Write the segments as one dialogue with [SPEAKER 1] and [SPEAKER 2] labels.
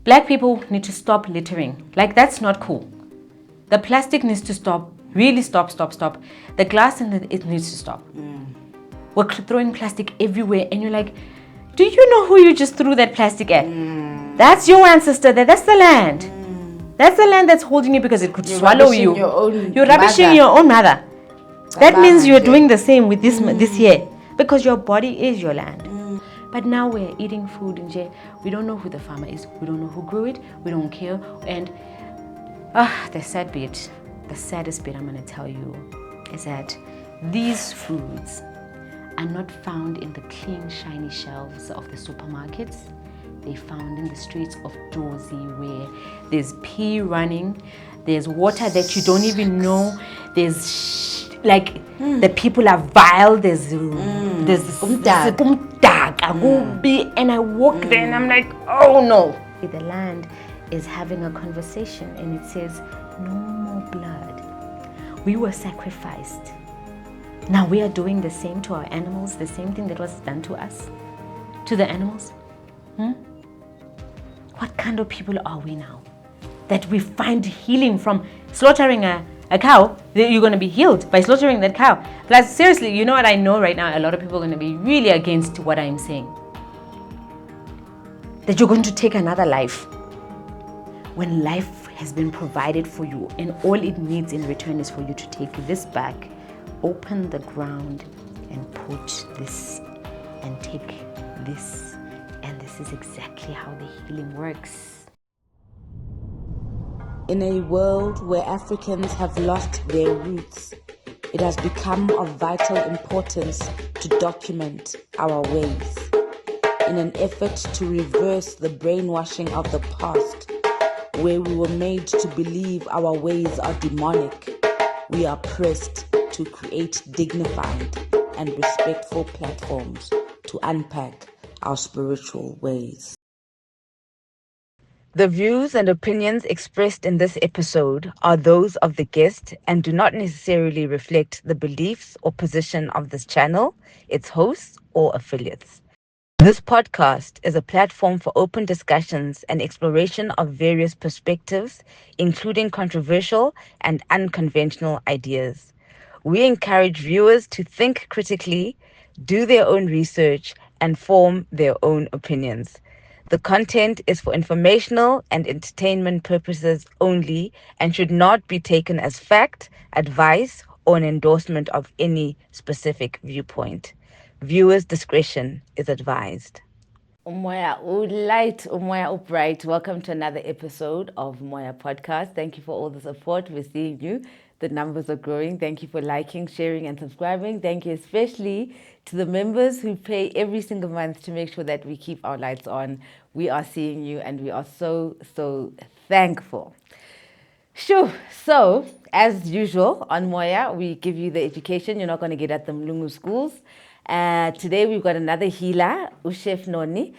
[SPEAKER 1] Black people need to stop littering. Like, that's not cool. The plastic needs to stop. Really stop. The glass it needs to stop. We're throwing plastic everywhere, and you're like, do you know who you just threw that plastic at? That's your ancestor there. That's the land. That's the land that's holding you because it could swallow you. You're rubbishing your own mother. That means you're doing the same with this here, because your body is your land. But now we're eating food in jail. We don't know who the farmer is. We don't know who grew it. We don't care. And the saddest bit I'm going to tell you is that these foods are not found in the clean, shiny shelves of the supermarkets. They're found in the streets of Jersey, where there's pee running, there's water that you don't even know, there's the people are vile, there's and I walk there and I'm like, oh no. The land is having a conversation and it says, no more blood. We were sacrificed. Now we are doing the same to our animals, the same thing that was done to us, to the animals. What kind of people are we now? That we find healing from slaughtering a cow, that you're going to be healed by slaughtering that cow. Plus, seriously, you know what I know right now? A lot of people are going to be really against what I'm saying. That you're going to take another life. When life has been provided for you and all it needs in return is for you to take this back, open the ground and put this and take this. And this is exactly how the healing works.
[SPEAKER 2] In a world where Africans have lost their roots, it has become of vital importance to document our ways. In an effort to reverse the brainwashing of the past, where we were made to believe our ways are demonic, we are pressed to create dignified and respectful platforms to unpack our spiritual ways. The views and opinions expressed in this episode are those of the guest and do not necessarily reflect the beliefs or position of this channel, its hosts, or affiliates. This podcast is a platform for open discussions and exploration of various perspectives, including controversial and unconventional ideas. We encourage viewers to think critically, do their own research, and form their own opinions. The content is for informational and entertainment purposes only and should not be taken as fact, advice, or an endorsement of any specific viewpoint. Viewers' discretion is advised. MOYA light, MOYA upright. Welcome to another episode of MOYA Podcast. Thank you for all the support. We're seeing you. The numbers are growing. Thank you for liking, sharing, and subscribing. Thank you especially to the members who pay every single month to make sure that we keep our lights on. We are seeing you and we are so thankful. Sure. So, as usual on MOYA, we give you the education you're not going to get at the Mlungu schools. Today we've got another healer, Chef Noni.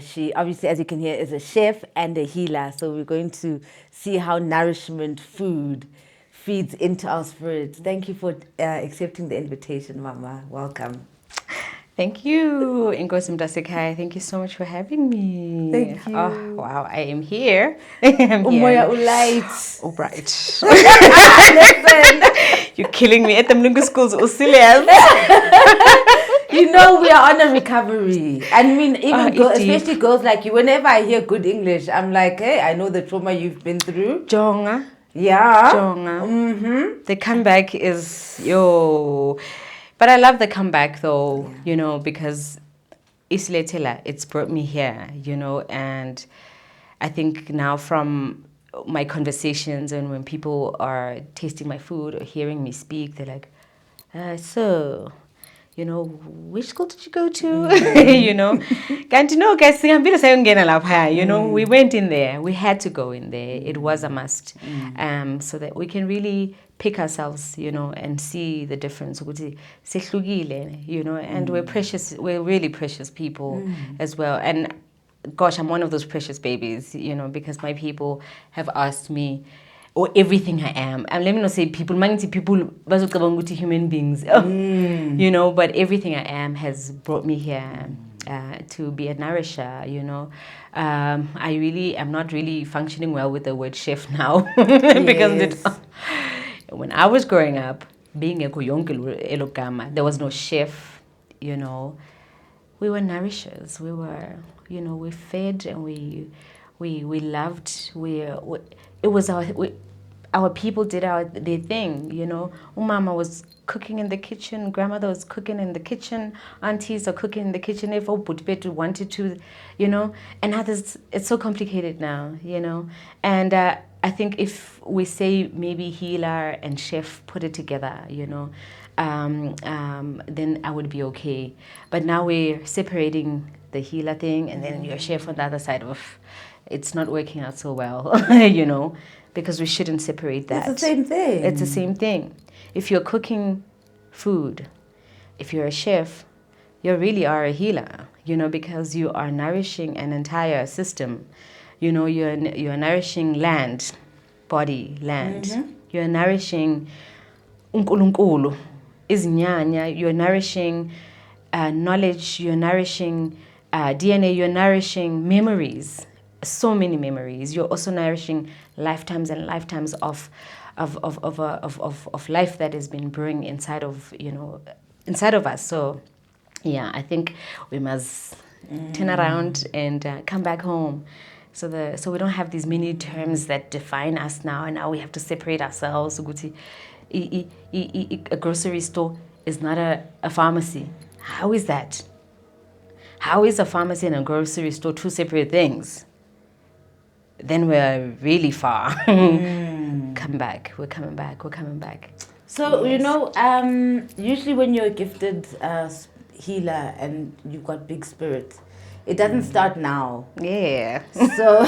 [SPEAKER 2] She obviously, as you can hear, is a chef and a healer. So we're going to see how nourishment food feeds into our spirits. Thank you for accepting the invitation, Mama. Welcome.
[SPEAKER 1] Thank you, Inkosi Mdasekai. Thank you so much for having me.
[SPEAKER 2] Thank you.
[SPEAKER 1] Oh, wow, I am here.
[SPEAKER 2] Umoya ulight.
[SPEAKER 1] Oh, right. Listen. You're killing me at the Mlungu schools, Usilias.
[SPEAKER 2] You know, we are on a recovery. I mean, even girls, especially girls like you, whenever I hear good English, I'm like, hey, I know the trauma you've been through.
[SPEAKER 1] Jonga.
[SPEAKER 2] Yeah.
[SPEAKER 1] Jonga.
[SPEAKER 2] Mm-hmm.
[SPEAKER 1] The comeback is, But I love the comeback though, because it's brought me here, and I think now from my conversations and when people are tasting my food or hearing me speak, they're like, so, which school did you go to? Can't you know, guys, we went in there. We had to go in there. It was a must. So that we can really pick ourselves, and see the difference. And we're precious, we're really precious people as well. And gosh, I'm one of those precious babies, because my people have asked me, or everything I am. And let me not say people, human beings, but everything I am has brought me here. to be a nourisher, you know. I really am not really functioning well with the word chef now because when I was growing up, being a kuyonke elogama, there was no chef, you know. We were nourishers. We were, you know, we fed and we loved. It was our people did their thing, you know. Umama was cooking in the kitchen, grandmother was cooking in the kitchen, aunties are cooking in the kitchen if Obutbetu wanted to, you know. And others, it's so complicated now, you know. And I think if we say maybe healer and chef put it together, you know, then I would be okay. But now we're separating the healer thing and then your chef on the other side of it's not working out so well, you know, because we shouldn't separate that.
[SPEAKER 2] It's the same thing.
[SPEAKER 1] It's the same thing. If you're cooking food, if you're a chef, you really are a healer, you know, because you are nourishing an entire system. You know, you're nourishing land, body, land. You're nourishing unkulunkulu, izinyanya. You're nourishing knowledge. You're nourishing DNA. You're nourishing memories. So many memories. You're also nourishing lifetimes and lifetimes of life that has been brewing inside of, you know, inside of us. So yeah, I think we must turn around and come back home. So we don't have these many terms that define us now, and now we have to separate ourselves. A grocery store is not a pharmacy. How is that? How is a pharmacy and a grocery store two separate things? Then we're really far. Come back. We're coming back. We're coming back.
[SPEAKER 2] So, you know, usually when you're a gifted healer and you've got big spirit, it doesn't start now.
[SPEAKER 1] Yeah.
[SPEAKER 2] So,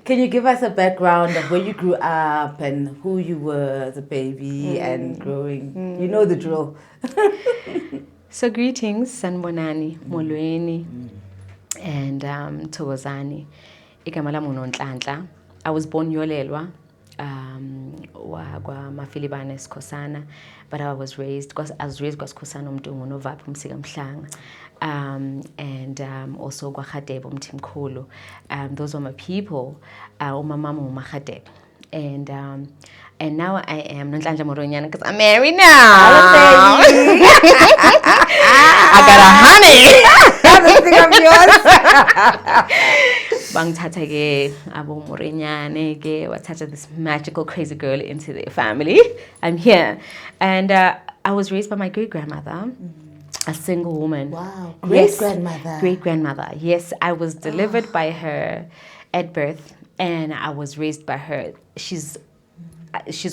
[SPEAKER 2] can you give us a background of where you grew up and who you were as a baby and growing? You know the drill.
[SPEAKER 1] So, greetings, Sanbonani, Molweni, and Togozani. Igama lami uNonhlanhla. I was born Yolelwa, Mafilibane Sikhosana, but I was raised kwaSikhosana uMntungu noVapha uMsika Mhlanga, and also kwaRhadebe uMthimkhulu. Those are my people. Umamama uMahadebe, and now I am Nonhlanhla Moronyana because I'm married now. I got a honey. Bangithatha ke abo Morenyane ke wathatha this magical crazy girl into their family. I'm here, and I was raised by my great grandmother, a single woman.
[SPEAKER 2] Wow, great grandmother.
[SPEAKER 1] Great grandmother. Yes, I was delivered by her at birth, and I was raised by her. She's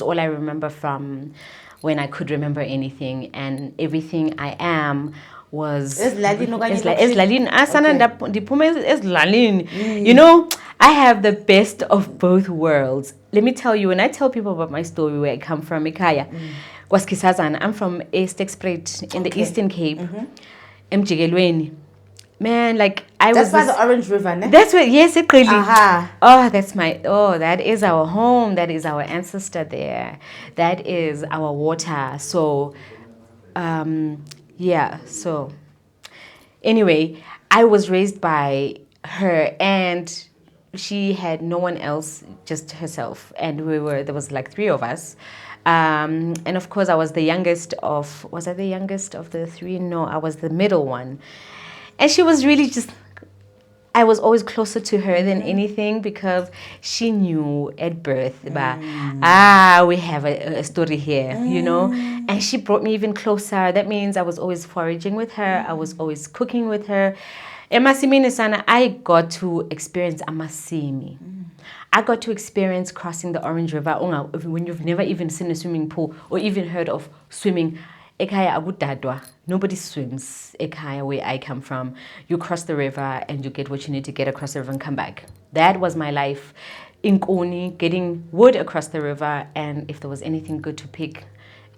[SPEAKER 1] all I remember from when I could remember anything, and everything I am was Eslalin. You know, I have the best of both worlds. Let me tell you, when I tell people about my story, where I come from, Ikaya, I'm from Eastexpret in the Eastern Cape. Mjigelweni. Man, like
[SPEAKER 2] That's by the Orange River, ne?
[SPEAKER 1] That's what, yes, it really. That is our home. That is our ancestor there. That is our water. So, yeah, so anyway, I was raised by her, and she had no one else, just herself, and there was like three of us, and of course I was the youngest was I the youngest of the three? No, I was the middle one, and she was really just, I was always closer to her than anything because she knew at birth about, we have a story here, you know, and she brought me even closer. That means I was always foraging with her. I was always cooking with her. Emasimini sana, I got to experience amasimi. I got to experience crossing the Orange River when you've never even seen a swimming pool or even heard of swimming. Ekaya abudadwa. Nobody swims Ekaya where I come from. You cross the river and you get what you need to get across the river and come back. That was my life. In Koni, getting wood across the river, and if there was anything good to pick,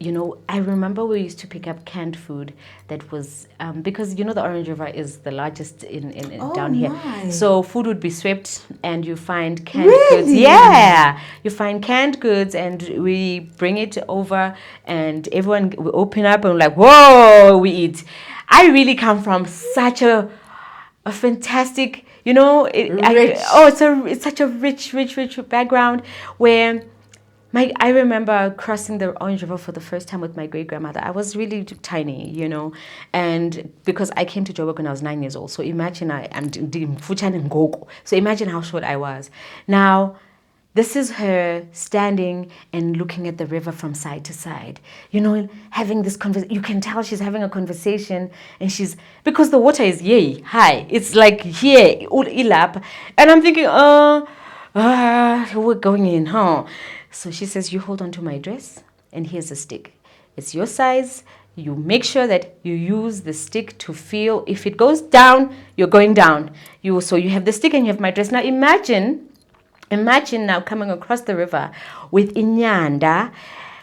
[SPEAKER 1] you know, I remember we used to pick up canned food that was, because, you know, the Orange River is the largest in down here. So food would be swept and you find canned goods. Yeah, you find canned goods and we bring it over and everyone will open up and like, whoa, we eat. I really come from such a fantastic,
[SPEAKER 2] Rich.
[SPEAKER 1] it's such a rich background where I remember crossing the Orange River for the first time with my great grandmother. I was really tiny, and because I came to Joburg when I was 9 years old. So imagine I'm doing Fuchan and Gogo. So imagine how short I was. Now, this is her standing and looking at the river from side to side, having this conversation. You can tell she's having a conversation, and because the water is yay high. It's like here, ilap, and I'm thinking, we're going in, huh? So she says, you hold on to my dress, and here's a stick. It's your size. You make sure that you use the stick to feel. If it goes down, you're going down. So you have the stick and you have my dress. Now imagine now coming across the river with Inyanda,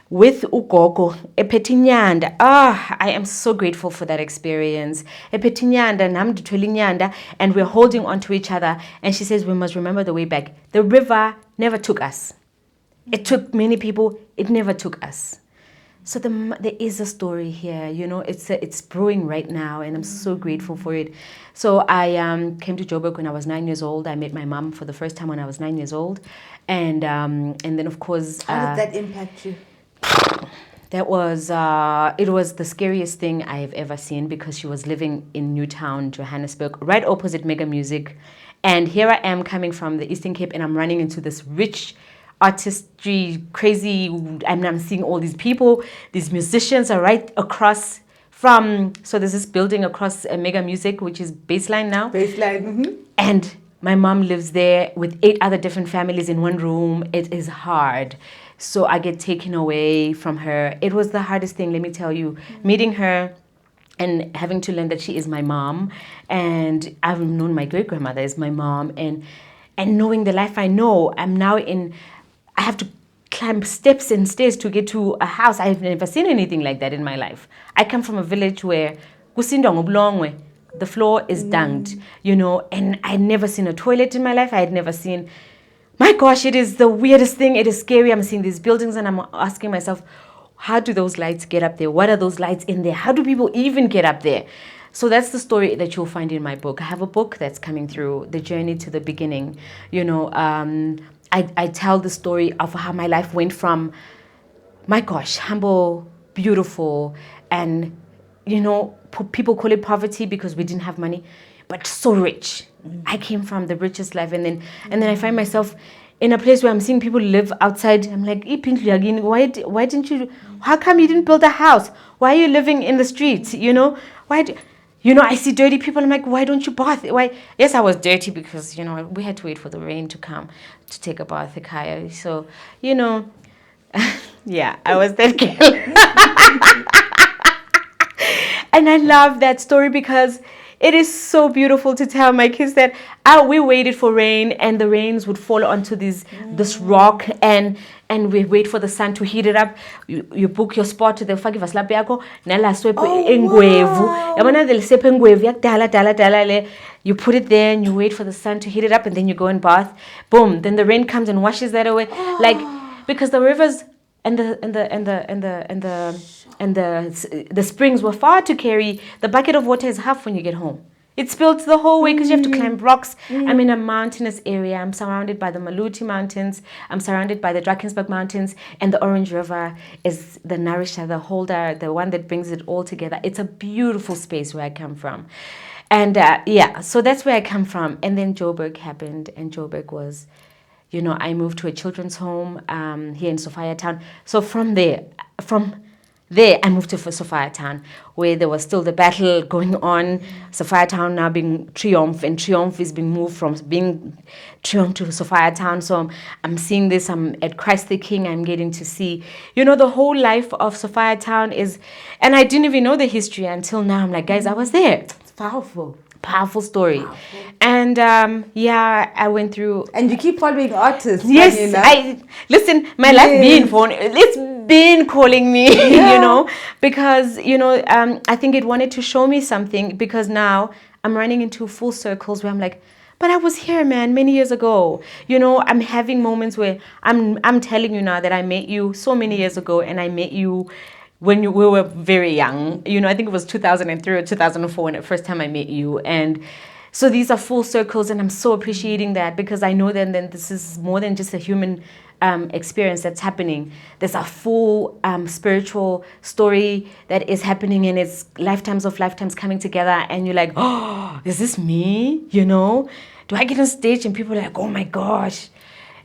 [SPEAKER 1] with Ugogo, Epetinyanda. I am so grateful for that experience. Epetinyanda, Namdutwelinyanda, and we're holding on to each other. And she says, we must remember the way back. The river never took us. It took many people. It never took us. So there is a story here, it's brewing right now, and I'm so grateful for it. So I came to Joburg when I was 9 years old. I met my mom for the first time when I was 9 years old, and then of course.
[SPEAKER 2] How did that impact you?
[SPEAKER 1] That was it was the scariest thing I have ever seen, because she was living in Newtown, Johannesburg, right opposite Mega Music, and here I am coming from the Eastern Cape, and I'm running into this rich artistry, crazy. I'm seeing all these people, these musicians are right across from. So there's this building across Mega Music, which is Baseline now. And my mom lives there with 8 other different families in one room. It is hard. So I get taken away from her. It was the hardest thing, let me tell you. Meeting her and having to learn that she is my mom, and I've known my great grandmother as my mom, and knowing the life I know. I have to climb steps and stairs to get to a house. I've never seen anything like that in my life. I come from a village where the floor is dunked, and I'd never seen a toilet in my life. I had never seen, my gosh, it is the weirdest thing. It is scary. I'm seeing these buildings and I'm asking myself, how do those lights get up there? What are those lights in there? How do people even get up there? So that's the story that you'll find in my book. I have a book that's coming through, The Journey to the Beginning. I tell the story of how my life went from, my gosh, humble, beautiful, and, people call it poverty because we didn't have money, but so rich. I came from the richest life, and then I find myself in a place where I'm seeing people live outside. I'm like, why didn't you, how come you didn't build a house? Why are you living in the streets? I see dirty people. I'm like, why don't you bath? Why? Yes, I was dirty because, we had to wait for the rain to come to take a bath at Kaya. So, yeah, I was that girl. And I love that story because it is so beautiful to tell my kids that we waited for rain, and the rains would fall onto this rock, and we wait for the sun to heat it up. You book your spot to the faki vaslapi yako nala swepe engwevu yabona the sepe engwevu yakdala you put it there and you wait for the sun to heat it up, and then you go and bath. Boom, then the rain comes and washes that away. Like, because the rivers and the springs were far to carry. The bucket of water is half when you get home. It spills the whole way because you have to climb rocks. I'm in a mountainous area. I'm surrounded by the Maluti Mountains. I'm surrounded by the Drakensberg Mountains. And the Orange River is the nourisher, the holder, the one that brings it all together. It's a beautiful space where I come from. And so that's where I come from. And then Joburg happened. And Joburg was, I moved to a children's home here in Sophia Town. So from there, I moved to Sophia Town, where there was still the battle going on. Sophia Town now being Triumph, and Triumph is being moved from being Triumph to Sophia Town. So I'm seeing this. I'm at Christ the King. I'm getting to see, the whole life of Sophia Town is, and I didn't even know the history until now. I'm like, guys, I was there.
[SPEAKER 2] It's powerful
[SPEAKER 1] story. And I went through.
[SPEAKER 2] And you keep following artists.
[SPEAKER 1] Yes, my life it's been calling me, because I think it wanted to show me something, because now I'm running into full circles where I'm like, but I was here, man, many years ago. I'm having moments where I'm telling you now that I met you so many years ago, and I met you when we were very young. I think it was 2003 or 2004 when the first time I met you. And so these are full circles, and I'm so appreciating that, because I know that then this is more than just a human experience that's happening. There's a full spiritual story that is happening, and it's lifetimes of lifetimes coming together. And you're like, oh, is this me? Do I get on stage and people are like, oh my gosh.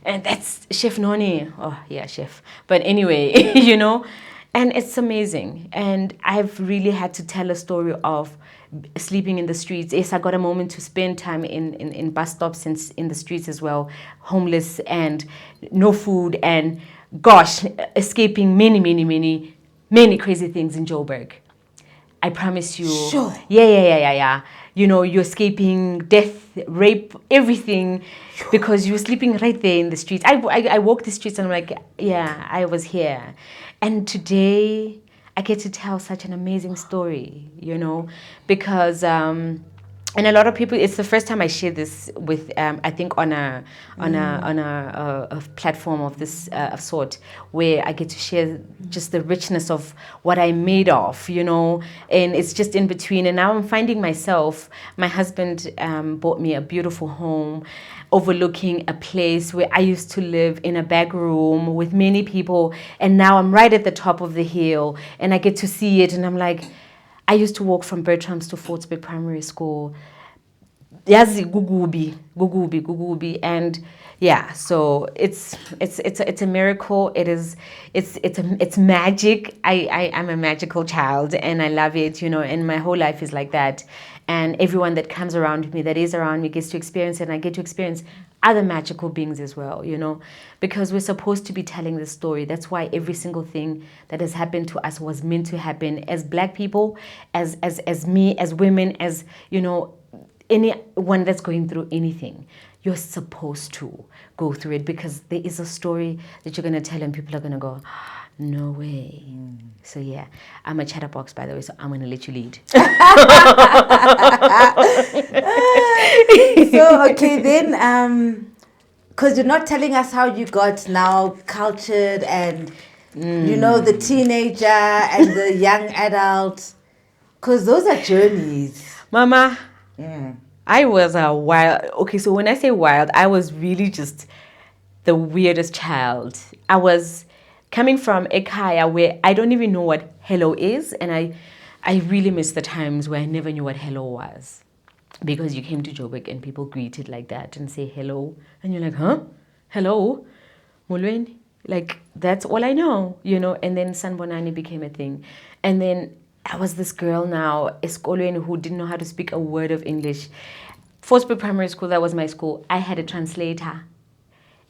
[SPEAKER 1] And that's Chef Noni. Oh, yeah, chef. But anyway, and it's amazing. And I've really had to tell a story of sleeping in the streets. Yes, I got a moment to spend time in bus stops and in the streets as well, homeless and no food, and gosh, escaping many, many, many, many crazy things in Joburg. I promise you.
[SPEAKER 2] Sure.
[SPEAKER 1] Yeah. You're escaping death, rape, everything, because you're sleeping right there in the streets. I walk the streets and I'm like, yeah, I was here. And today I get to tell such an amazing story, because and a lot of people, it's the first time I share this with I think on a platform of this of sort, where I get to share just the richness of what I'm made of, and it's just in between. And now I'm finding myself, my husband bought me a beautiful home overlooking a place where I used to live in a back room with many people, and now I'm right at the top of the hill and I get to see it. And I'm like, I used to walk from Bertram's to Fortsburg Primary School. Yazi gugubi, and yeah. So it's a miracle. It's magic. I'm a magical child, and I love it. And my whole life is like that. And everyone that comes around me, that is around me, gets to experience it, and I get to experience other magical beings as well, because we're supposed to be telling the story. That's why every single thing that has happened to us was meant to happen as Black people, as me, as women, as, anyone that's going through anything. You're supposed to go through it, because there is a story that you're going to tell and people are going to go, no way. So yeah, I'm a chatterbox, by the way, so I'm going to let you lead.
[SPEAKER 2] So, okay, then, because you're not telling us how you got now cultured and, the teenager and the young adult, because those are journeys.
[SPEAKER 1] Mama,
[SPEAKER 2] Yeah.
[SPEAKER 1] I was a wild. Okay, so when I say wild, I was really just the weirdest child. I was coming from Ekaya, where I don't even know what hello is, and I really miss the times where I never knew what hello was, because you came to Joburg and people greeted like that and say hello, and you're like, huh? Hello? Mulweni? Like, that's all I know, and then Sanbonani became a thing. And then I was this girl now, Eskolweni, who didn't know how to speak a word of English. Fortsburg Primary School, that was my school. I had a translator,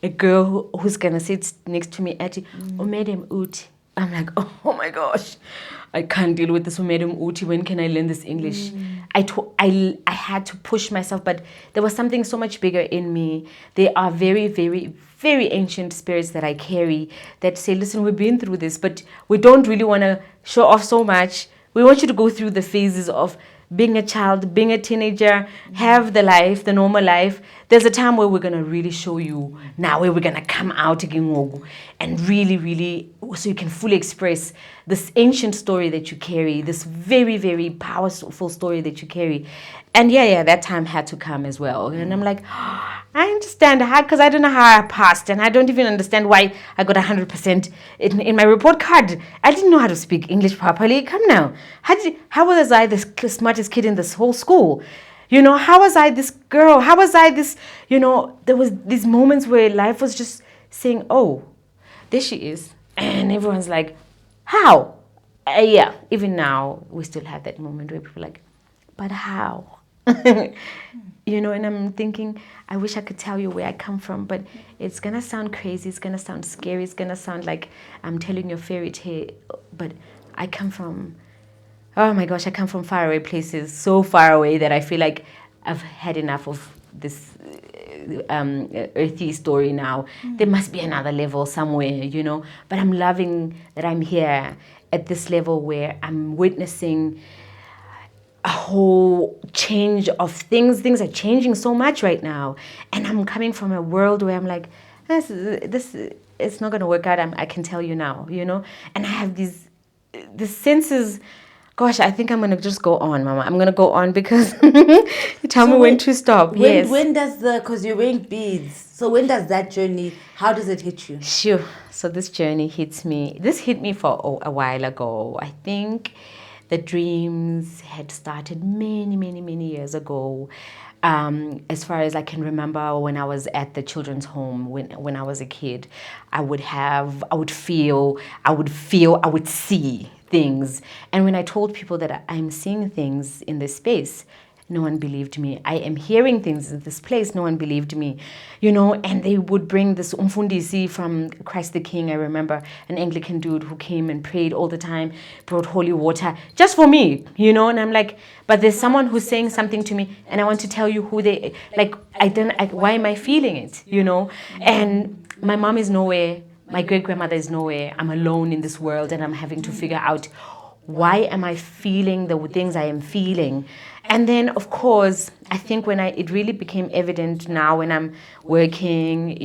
[SPEAKER 1] a girl who's going to sit next to me at, oh, Madam Uti. I'm like, oh my gosh, I can't deal with this, oh, Madam Uti. When can I learn this English? I had to push myself, but there was something so much bigger in me. They are very, very, very ancient spirits that I carry that say, listen, we've been through this, but we don't really want to show off so much. We want you to go through the phases of being a child, being a teenager, have the life, the normal life. There's a time where we're going to really show you now, where we're going to come out again and really, really, so you can fully express this ancient story that you carry, this very, very powerful story that you carry. And yeah, that time had to come as well. And I'm like, I understand how, because I don't know how I passed, and I don't even understand why I got 100% in my report card. I didn't know how to speak English properly. Come now. How was I the smartest kid in this whole school? How was I this girl? How was I this, there was these moments where life was just saying, oh, there she is. And everyone's like, how? Yeah, even now, we still have that moment where people are like, but how? And I'm thinking, I wish I could tell you where I come from, but it's going to sound crazy. It's going to sound scary. It's going to sound like I'm telling you a fairy tale. But I come from, oh my gosh, I come from faraway places, so far away that I feel like I've had enough of this earthy story now. There must be another level somewhere, But I'm loving that I'm here at this level where I'm witnessing a whole change of things. Things are changing so much right now. And I'm coming from a world where I'm like, this it's not going to work out. I can tell you now, And I have these the senses. Gosh, I think I'm gonna just go on, Mama. I'm gonna go on because tell me when to stop. Yes.
[SPEAKER 2] When does because you're wearing beads, so when does that journey, how does it hit you?
[SPEAKER 1] Sure. So this journey hits me. This hit me for a while ago. I think the dreams had started many, many, many years ago. As far as I can remember, when I was at the children's home, when I was a kid, I would see things. And when I told people that I'm seeing things in this space, no one believed me. I am hearing things in this place. No one believed me, and they would bring this umfundisi from Christ the King. I remember an Anglican dude who came and prayed all the time, brought holy water just for me, and I'm like, but there's someone who's saying something to me and I want to tell you who they, like, why am I feeling it, And my mom is nowhere. My great-grandmother is nowhere. I'm alone in this world and I'm having to figure out why am I feeling the things I am feeling. And then, of course, I think when it really became evident now when I'm working,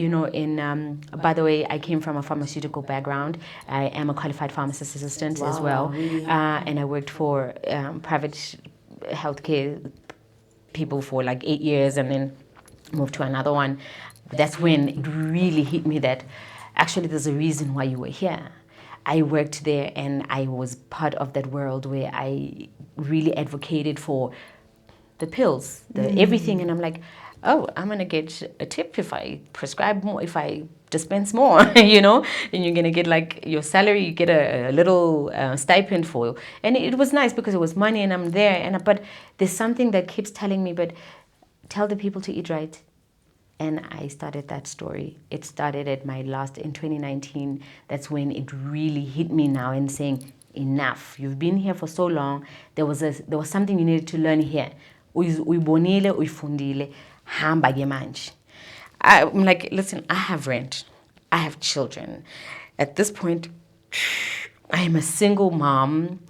[SPEAKER 1] by the way, I came from a pharmaceutical background. I am a qualified pharmacist assistant as well. And I worked for private healthcare people for like 8 years and then moved to another one. That's when it really hit me that actually there's a reason why you were here. I worked there and I was part of that world where I really advocated for the pills, everything. And I'm like, oh, I'm going to get a tip if I prescribe more, if I dispense more, and you're going to get like your salary, you get a little stipend for. And it was nice because it was money and I'm there. But there's something that keeps telling me, but tell the people to eat right. And I started that story. It started at my last in 2019. That's when it really hit me now and saying, enough. You've been here for so long. There was something you needed to learn here. Uyibonile, uyifundile, hamba ke manje. I'm like, listen, I have rent. I have children. At this point, I am a single mom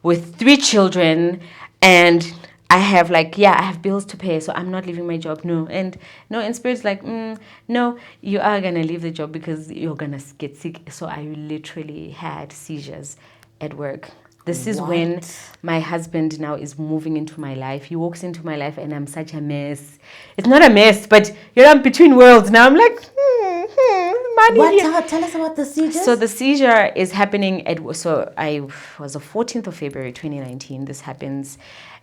[SPEAKER 1] with 3 children and I have I have bills to pay, so I'm not leaving my job. No. And no, in spirit's like, no, you are going to leave the job because you're going to get sick. So I literally had seizures at work. This is when my husband now is moving into my life. He walks into my life and I'm such a mess. It's not a mess, but I'm between worlds. Now I'm like, money.
[SPEAKER 2] Tell us about the seizure.
[SPEAKER 1] So the seizure is happening I was the 14th of February 2019. This happens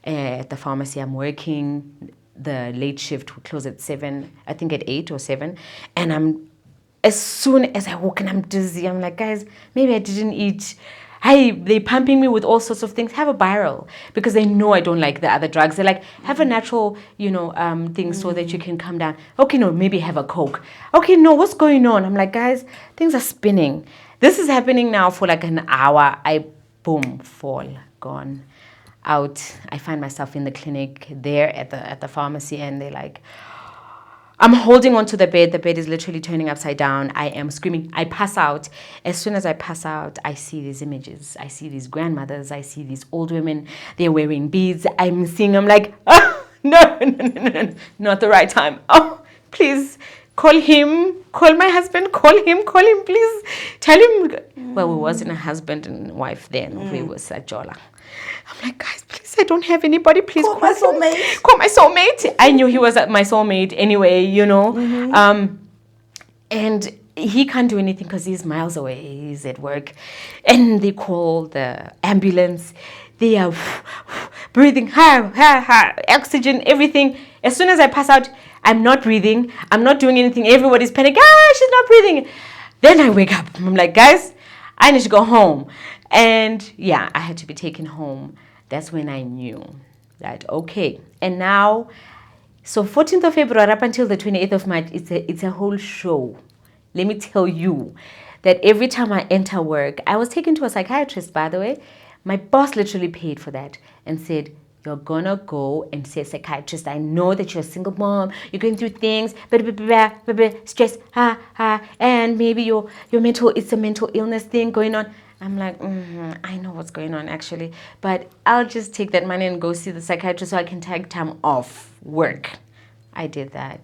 [SPEAKER 1] at the pharmacy I'm working. The late shift will close at 7, I think at 8 or 7. And as soon as I walk in, I'm dizzy. I'm like, guys, maybe I didn't eat. They're pumping me with all sorts of things. Have a Biral because they know I don't like the other drugs. They're like, have a natural, thing so that you can come down. Okay, no, maybe have a Coke. Okay, no, what's going on? I'm like, guys, things are spinning. This is happening now for like an hour. Boom, fall, gone, out. I find myself in the clinic there at the pharmacy, and they're like, I'm holding onto the bed. The bed is literally turning upside down. I am screaming. I pass out. As soon as I pass out, I see these images. I see these grandmothers. I see these old women. They're wearing beads. I'm seeing them like, oh, no, not the right time. Oh, please call him. Call my husband. Call him, please. Tell him. Well, we wasn't a husband and wife then. We was a jola. I'm like, guys, please, I don't have anybody. Please call my soulmate. Call my soulmate. I knew he was my soulmate anyway, And he can't do anything because he's miles away. He's at work. And they call the ambulance. They are breathing, oxygen, everything. As soon as I pass out, I'm not breathing. I'm not doing anything. Everybody's panicking. She's not breathing. Then I wake up. I'm like, guys, I need to go home. And yeah, I had to be taken home. That's when I knew that, okay. And now, so 14th of February up until the 28th of March, it's a whole show. Let me tell you that every time I enter work, I was taken to a psychiatrist, by the way. My boss literally paid for that and said, you're gonna go and see a psychiatrist. I know that you're a single mom, you're going through things, stress, and maybe it's a mental illness thing going on. I'm like, I know what's going on actually, but I'll just take that money and go see the psychiatrist so I can take time off work. I did that,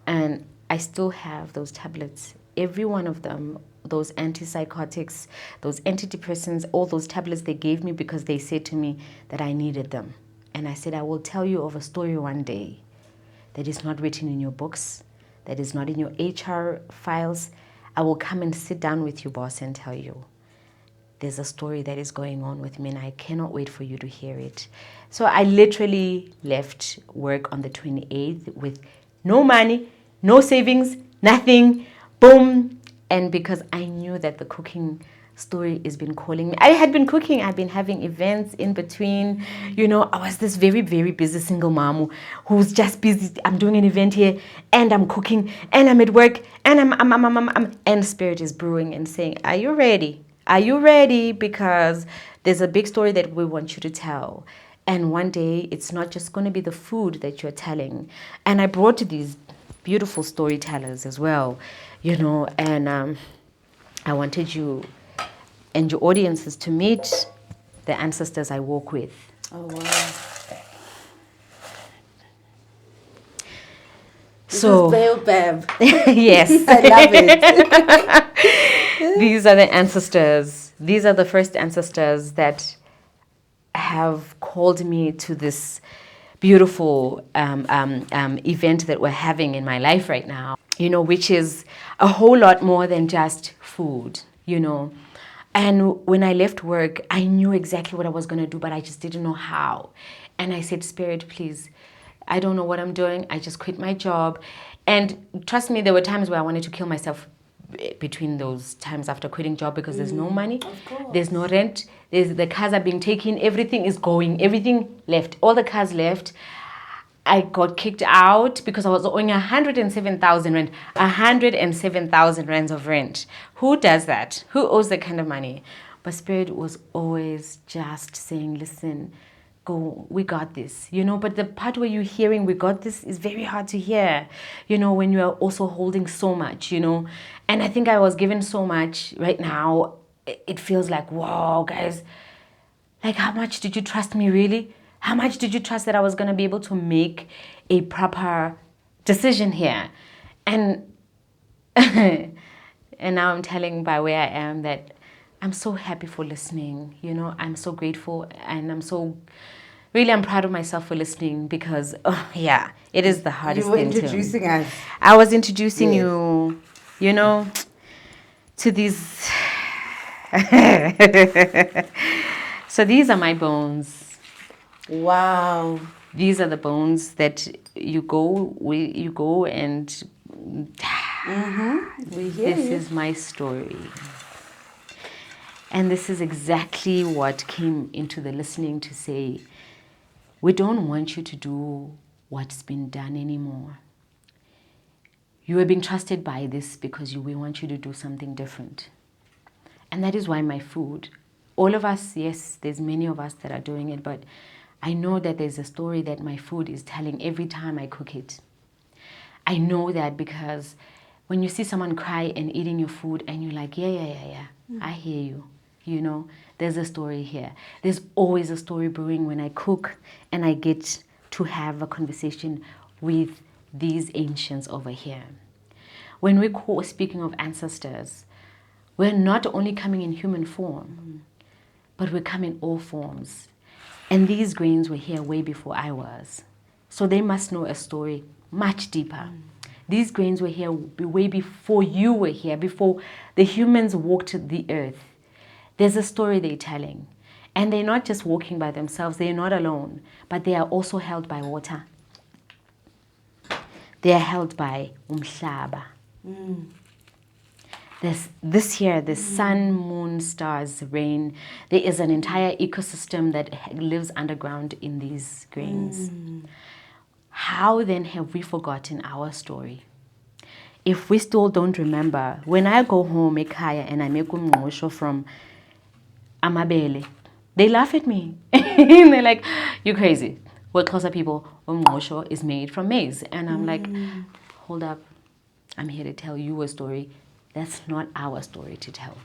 [SPEAKER 1] and I still have those tablets. Every one of them, those antipsychotics, those antidepressants, all those tablets they gave me because they said to me that I needed them. And I said, I will tell you of a story one day that is not written in your books, that is not in your HR files. I will come and sit down with you, boss, and tell you. There's a story that is going on with me and I cannot wait for you to hear it. So I literally left work on the 28th with no money, no savings, nothing, boom. And because I knew that the cooking story has been calling me. I had been cooking, I've been having events in between. You know, I was this very, very busy single mom who's just busy. I'm doing an event here and I'm cooking and I'm at work and I'm and Spirit is brewing and saying, are you ready? Are you ready? Because there's a big story that we want you to tell. And one day, it's not just going to be the food that you're telling. And I brought these beautiful storytellers as well, you know, and I wanted you and your audiences to meet the ancestors I walk with.
[SPEAKER 2] Oh, wow.
[SPEAKER 1] So,
[SPEAKER 2] this is Baobab.
[SPEAKER 1] Yes.
[SPEAKER 2] I love it.
[SPEAKER 1] These are the ancestors. These are the first ancestors that have called me to this beautiful event that we're having in my life right now, you know, which is a whole lot more than just food, you know. And when I left work, I knew exactly what I was going to do, but I just didn't know how. And I said, Spirit, please, I don't know what I'm doing. I just quit my job. And trust me, there were times where I wanted to kill myself between those times after quitting job because there's no money, there's no rent, the cars are being taken, everything is going, everything left, all the cars left. I got kicked out because I was owing 107,000 rent, 107,000 rands of rent. Who does that? Who owes that kind of money? But Spirit was always just saying, listen, go, we got this, you know. But the part where you're hearing we got this is very hard to hear, you know, when you are also holding so much, you know. And I think I was given so much right now. It feels like, wow, guys, like, how much did you trust me, really? How much did you trust that I was going to be able to make a proper decision here? And and now I'm telling by where I am that I'm so happy for listening, you know. I'm so grateful and I'm proud of myself for listening because, yeah, it is the hardest thing.
[SPEAKER 2] You were introducing us.
[SPEAKER 1] I was introducing you, you know, to these. So these are my bones.
[SPEAKER 2] Wow.
[SPEAKER 1] These are the bones that you go and
[SPEAKER 2] We hear
[SPEAKER 1] this
[SPEAKER 2] you.
[SPEAKER 1] is my story. And this is exactly what came into the listening to say, we don't want you to do what's been done anymore. You are being trusted by this because we want you to do something different. And that is why my food, all of us, yes, there's many of us that are doing it, but I know that there's a story that my food is telling every time I cook it. I know that because when you see someone cry and eating your food and you're like, yeah, I hear you. You know, there's a story here. There's always a story brewing when I cook and I get to have a conversation with these ancients over here. When we're speaking of ancestors, we're not only coming in human form, but we come in all forms. And these grains were here way before I was. So they must know a story much deeper. These grains were here way before you were here, before the humans walked the earth. There's a story they're telling. And they're not just walking by themselves, they're not alone, but they are also held by water. They are held by umhlaba. This here, the sun, moon, stars, rain, there is an entire ecosystem that lives underground in these grains. How then have we forgotten our story? If we still don't remember, when I go home, Ekaya, and I make umngqusho from amabele, they laugh at me. They're like, you're crazy. We're Xhosa people, umngqusho is made from maize. And I'm like, hold up, I'm here to tell you a story. That's not our story to tell.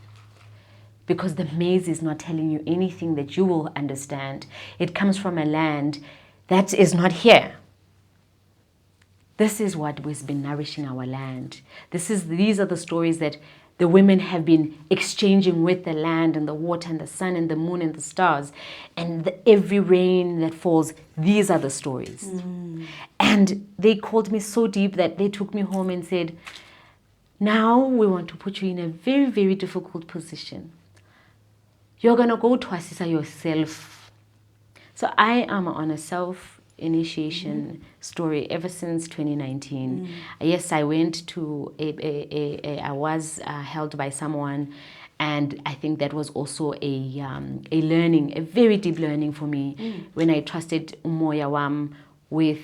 [SPEAKER 1] Because the maize is not telling you anything that you will understand. It comes from a land that is not here. This is what has been nourishing our land. These are the stories that The women have been exchanging with the land and the water and the sun and the moon and the stars and every rain that falls. These are the stories. And they called me so deep that they took me home and said, now we want to put you in a very, very difficult position. You're going to go to Asisa yourself. So I am on a self-initiation story ever since 2019. Yes, I went to I was held by someone, and I think that was also a learning, a very deep learning for me when I trusted MOYA wam with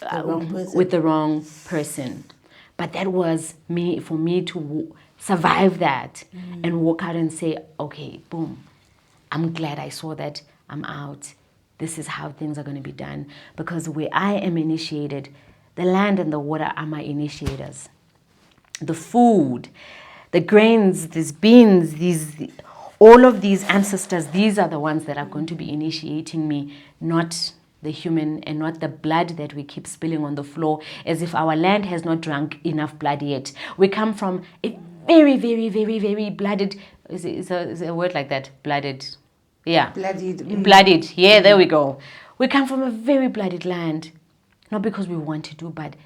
[SPEAKER 1] the wrong person. But that was for me to survive that and walk out and say, okay, boom, I'm glad I saw that, I'm out. This is how things are going to be done. Because where I am initiated, the land and the water are my initiators. The food, the grains, these beans, all of these ancestors, these are the ones that are going to be initiating me, not the human and not the blood that we keep spilling on the floor as if our land has not drunk enough blood yet. We come from a very, very, very, very blooded, is a word like that, blooded. Yeah. Blooded. Yeah, there we go. We come from a very blooded land. Not because we want to do, but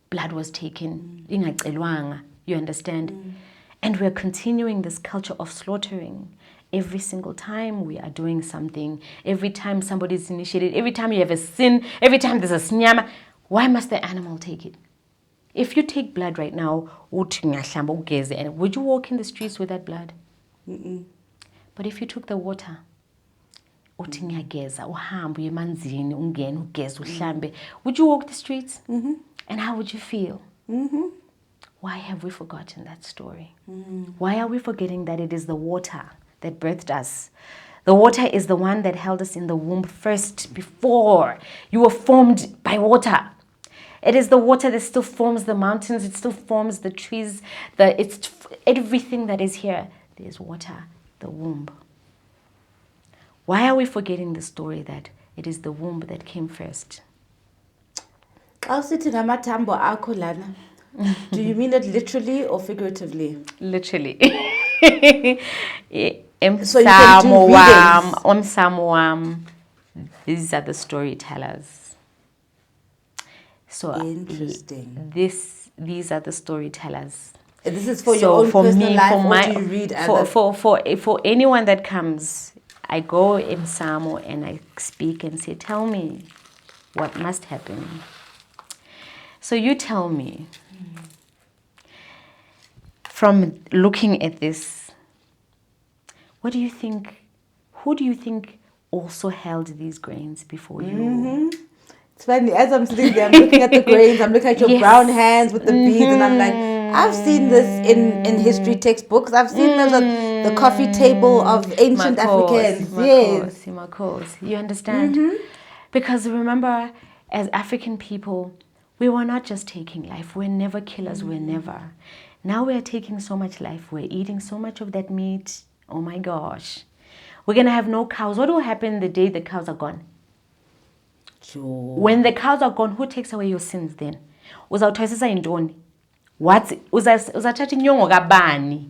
[SPEAKER 1] blood was taken. You understand? And we're continuing this culture of slaughtering. Every single time we are doing something, every time somebody's initiated, every time you have a sin, every time there's a snyama, why must the animal take it? If you take blood right now, would you walk in the streets with that blood? But if you took the water, would you walk the streets? And how would you feel? Why have we forgotten that story? Why are we forgetting that it is the water that birthed us? The water is the one that held us in the womb first, before you were formed by water. It is the water that still forms the mountains, it still forms the trees, it's everything that is here. There's water, the womb. Why are we forgetting the story that it is the womb that came first?
[SPEAKER 3] Amathambo akho lana. Do you mean it literally or figuratively?
[SPEAKER 1] Literally.
[SPEAKER 3] So you can do
[SPEAKER 1] readings. These are the storytellers. So
[SPEAKER 3] interesting.
[SPEAKER 1] These are the storytellers.
[SPEAKER 3] And this is for your own personal life, or do you read
[SPEAKER 1] for anyone that comes, I go in Samo and I speak and say, tell me what must happen. So you tell me, from looking at this, what do you think, who do you think also held these grains before you?
[SPEAKER 3] It's funny, as I'm sitting there, I'm looking at the grains, I'm looking at your brown hands with the beads, and I'm like, I've seen this in history textbooks. I've seen this at the coffee table of ancient Africans. Yes.
[SPEAKER 1] You understand? Because remember, as African people, we were not just taking life. We're never killers. We're never. Now we're taking so much life. We're eating so much of that meat. Oh my gosh. We're going to have no cows. What will happen the day the cows are gone?
[SPEAKER 3] Sure.
[SPEAKER 1] When the cows are gone, who takes away your sins then? Uzawuthwasisa intoni? What? Uzathatha inyongo kabani?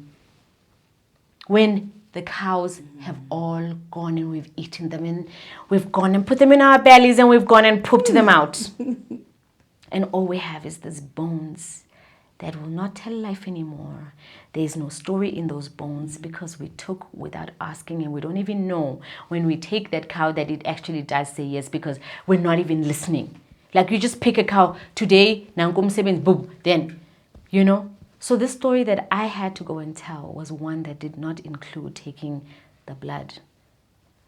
[SPEAKER 1] When the cows have all gone and we've eaten them and we've gone and put them in our bellies and we've gone and pooped them out. And all we have is these bones that will not tell life anymore. There is no story in those bones because we took without asking, and we don't even know when we take that cow that it actually does say yes, because we're not even listening. Like you just pick a cow today, boom, then, you know. So this story that I had to go and tell was one that did not include taking the blood,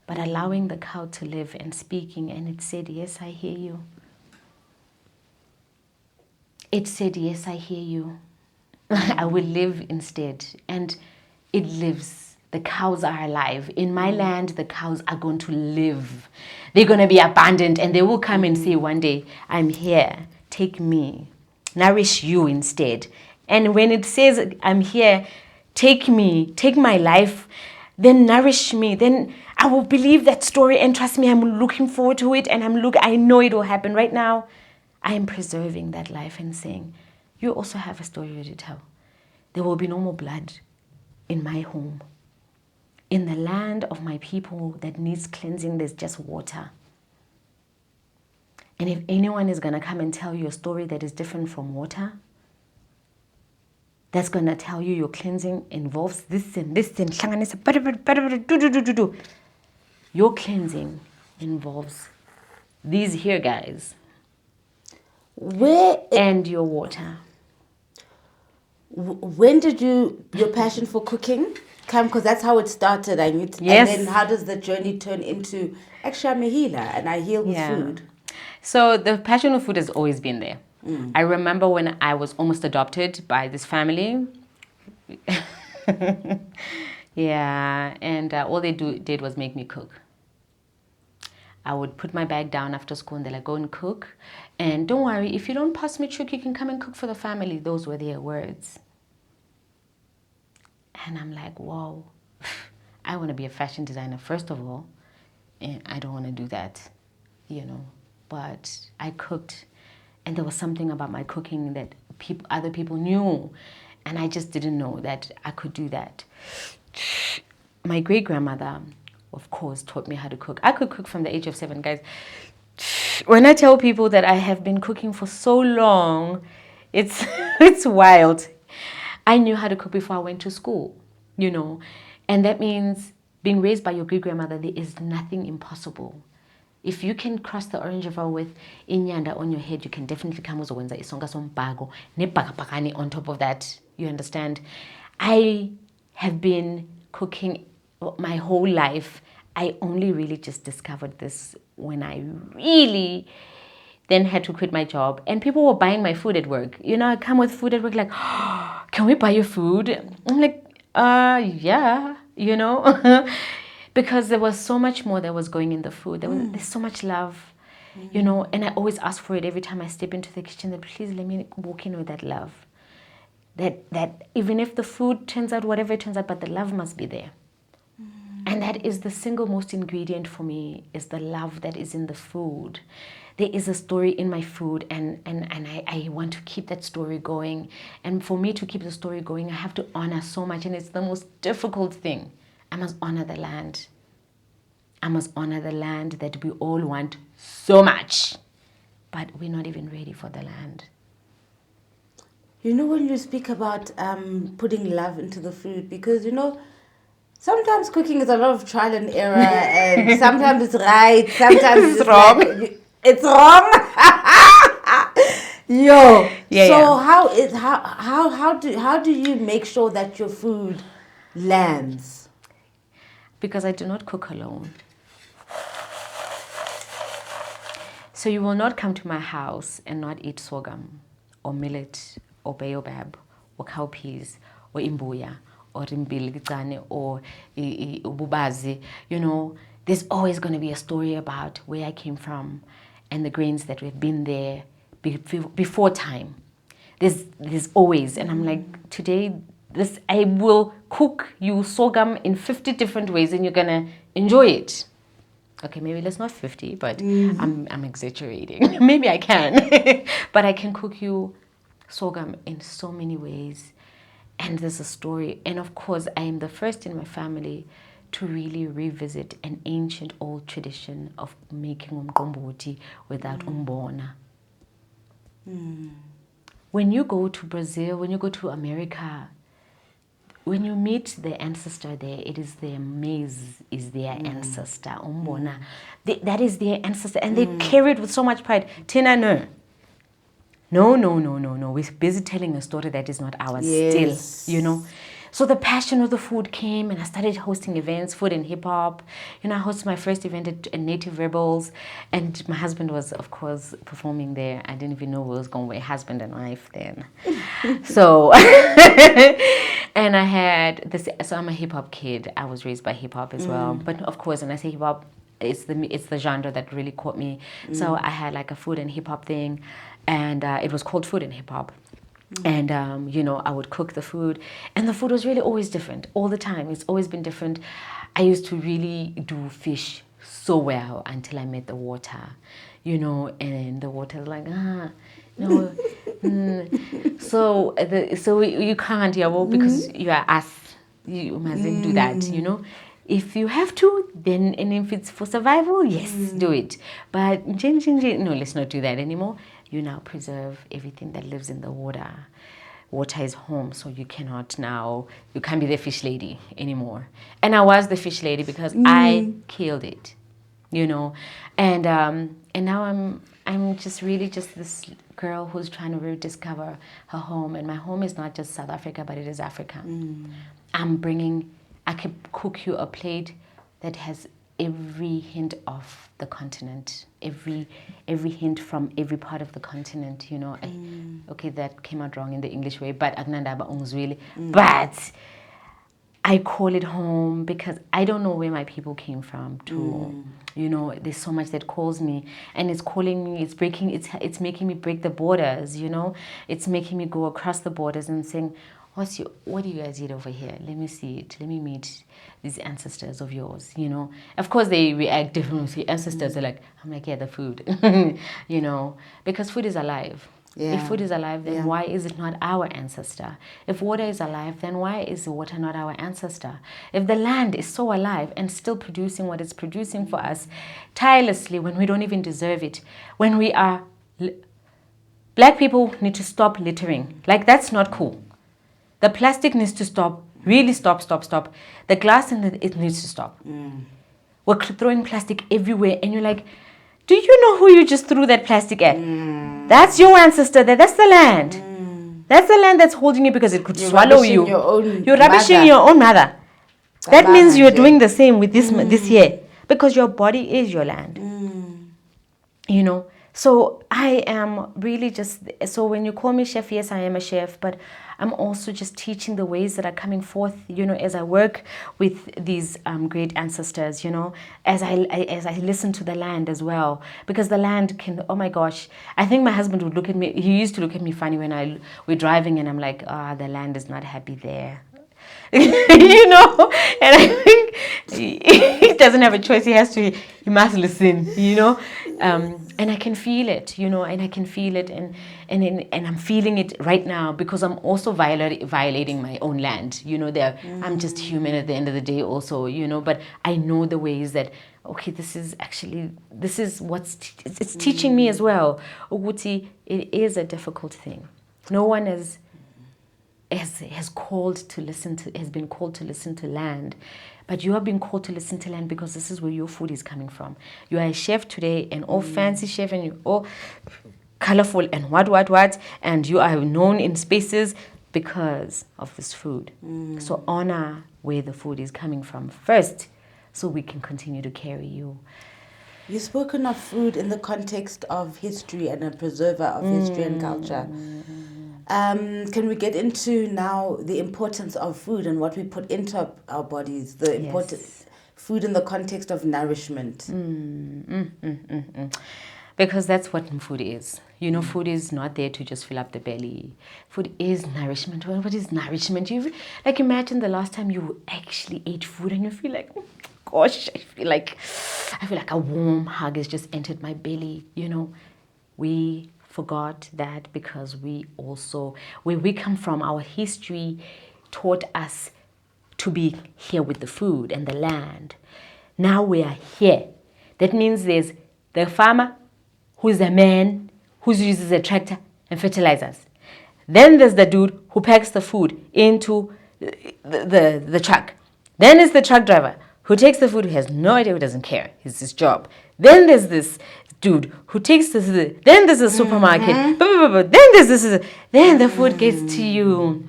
[SPEAKER 1] but allowing the cow to live and speaking, and it said, yes, I hear you. It said, yes, I hear you. I will live instead. And it lives. The cows are alive. In my land, the cows are going to live. They're going to be abundant, and they will come and say one day, I'm here. Take me. Nourish you instead. And when it says, I'm here, take me, take my life, then nourish me. Then I will believe that story, and trust me, I'm looking forward to it, and I know it will happen. Right now, I am preserving that life and saying, you also have a story to tell. There will be no more blood. in my home. In the land of my people that needs cleansing, there's just water. And if anyone is going to come and tell you a story that is different from water, that's going to tell you your cleansing involves this and this and your cleansing involves these here guys. And your water.
[SPEAKER 3] When did your passion for cooking come? Because that's how it started.
[SPEAKER 1] Yes.
[SPEAKER 3] And then how does the journey turn into, actually I'm a healer and I heal with food?
[SPEAKER 1] So the passion of food has always been there. I remember when I was almost adopted by this family. And all they did was make me cook. I would put my bag down after school and they're like, go and cook. And don't worry, if you don't pass matric, you can come and cook for the family. Those were their words. And I'm like, whoa, I want to be a fashion designer, first of all. And I don't want to do that, But I cooked. And there was something about my cooking that other people knew. And I just didn't know that I could do that. My great-grandmother, of course, taught me how to cook. I could cook from the age of 7, guys. When I tell people that I have been cooking for so long, it's it's wild. I knew how to cook before I went to school, And that means being raised by your great-grandmother, there is nothing impossible. If you can cross the Orange River with inyanda on your head, you can definitely come uzokwenza isonka sombhako nebhakabhakani on top of that. You understand? I have been cooking my whole life. I only really just discovered this when I really then had to quit my job. And people were buying my food at work. I come with food at work like, oh, can we buy your food? I'm like, yeah, because there was so much more that was going in the food. There's so much love, and I always ask for it every time I step into the kitchen, that please let me walk in with that love. That even if the food turns out whatever it turns out, but the love must be there. And that is the single most ingredient for me, is the love that is in the food. There is a story in my food, and I want to keep that story going. And for me to keep the story going, I have to honor so much, and it's the most difficult thing. I must honor the land. I must honor the land that we all want so much, but we're not even ready for the land.
[SPEAKER 3] When you speak about putting love into the food, because, sometimes cooking is a lot of trial and error, and sometimes it's right, sometimes it's
[SPEAKER 1] wrong.
[SPEAKER 3] It's wrong. Yo.
[SPEAKER 1] Yeah,
[SPEAKER 3] so how do you make sure that your food lands?
[SPEAKER 1] Because I do not cook alone. So you will not come to my house and not eat sorghum or millet or baobab or cowpeas or imbuya or rimbilikane or ububazi. There's always going to be a story about where I came from and the grains that have been there before time. There's always, and I'm like, today, I will cook you sorghum in 50 different ways and you're going to enjoy it. Okay, maybe let's not 50, but I'm exaggerating. Maybe I can. But I can cook you sorghum in so many ways. And there's a story. And of course, I am the first in my family to really revisit an ancient old tradition of making umqombothi without umbona. When you go to Brazil, when you go to America, when you meet the ancestor there, it is their maize is their ancestor, umbona. That is their ancestor, and they carry it with so much pride. Tina, no. We're busy telling a story that is not ours still, So the passion of the food came, and I started hosting events, food and hip hop. I hosted my first event at Native Rebels, and my husband was, of course, performing there. I didn't even know we was going to be husband and wife then. So, and I had this. So I'm a hip hop kid. I was raised by hip hop as well. But of course, when I say hip hop, it's the genre that really caught me. So I had like a food and hip hop thing, and it was called Food and Hip Hop. And, I would cook the food. And the food was really always different, all the time. It's always been different. I used to really do fish so well until I met the water, and the water was like, no. So you can't, because you are us. you mustn't do that, you know. If you have to, then, and if it's for survival, yes, do it. But no, let's not do that anymore. You now preserve everything that lives in the water. Water is home, so you can't be the fish lady anymore. And I was the fish lady because I killed it, you know. And now I'm just really just this girl who's trying to rediscover her home. And my home is not just South Africa, but it is Africa. I can cook you a plate that has every hint of the continent, every hint from every part of the continent, you know. Okay, that came out wrong in the English way, but but I call it home because I don't know where my people came from too. You know, there's so much that calls me, and it's calling me, it's making me break the borders, you know. It's making me go across the borders and saying, what do you guys eat over here? Let me see it. Let me meet these ancestors of yours, you know. Of course, they react differently. Ancestors are like, I'm like, yeah, the food, you know, because food is alive. Yeah. If food is alive, then why is it not our ancestor? If water is alive, then why is water not our ancestor? If the land is so alive and still producing what it's producing for us tirelessly when we don't even deserve it, when we are... Black people need to stop littering. Like, that's not cool. The plastic needs to stop, really stop. The glass it needs to stop. We're throwing plastic everywhere, and you're like, do you know who you just threw that plastic at? That's your ancestor there. That's the land. That's the land that's holding you because it could swallow you. You're rubbishing your own mother. That means you're doing the same with this here, because your body is your land. You know? So I am really so when you call me chef, yes, I am a chef, but I'm also just teaching the ways that are coming forth, you know, as I work with these great ancestors, you know, as I listen to the land as well, because the land can, oh my gosh, I think my husband would look at me, he used to look at me funny when we're driving and I'm like, the land is not happy there. You know, and I think he doesn't have a choice. He must listen, you know. And I can feel it, you know, and I can feel it, and I'm feeling it right now because I'm also violating my own land, you know. I'm just human at the end of the day also, you know, but I know the ways that, okay, this is it's teaching me as well. Uguti, it is a difficult thing. No one has been called to listen to land, but you have been called to listen to land because this is where your food is coming from. You are a chef today, an all fancy chef, and you're all colorful and what, and you are known in spaces because of this food. So honor where the food is coming from first, so we can continue to carry you.
[SPEAKER 3] You've spoken of food in the context of history and a preserver of history and culture. Can we get into now the importance of food and what we put into our bodies? The importance food in the context of nourishment.
[SPEAKER 1] Because that's what food is. You know, food is not there to just fill up the belly. Food is nourishment. What is nourishment? Like, imagine the last time you actually ate food and you feel like, oh, gosh, I feel like a warm hug has just entered my belly. You know, we forgot that because where we come from, our history taught us to be here with the food and the land. Now we are here. That means there's the farmer who's a man who uses a tractor and fertilizers. Then there's the dude who packs the food into the truck. Then there's the truck driver who takes the food, who has no idea, who doesn't care. It's his job. Then there's this dude who takes then there's a supermarket. Then the food gets to you.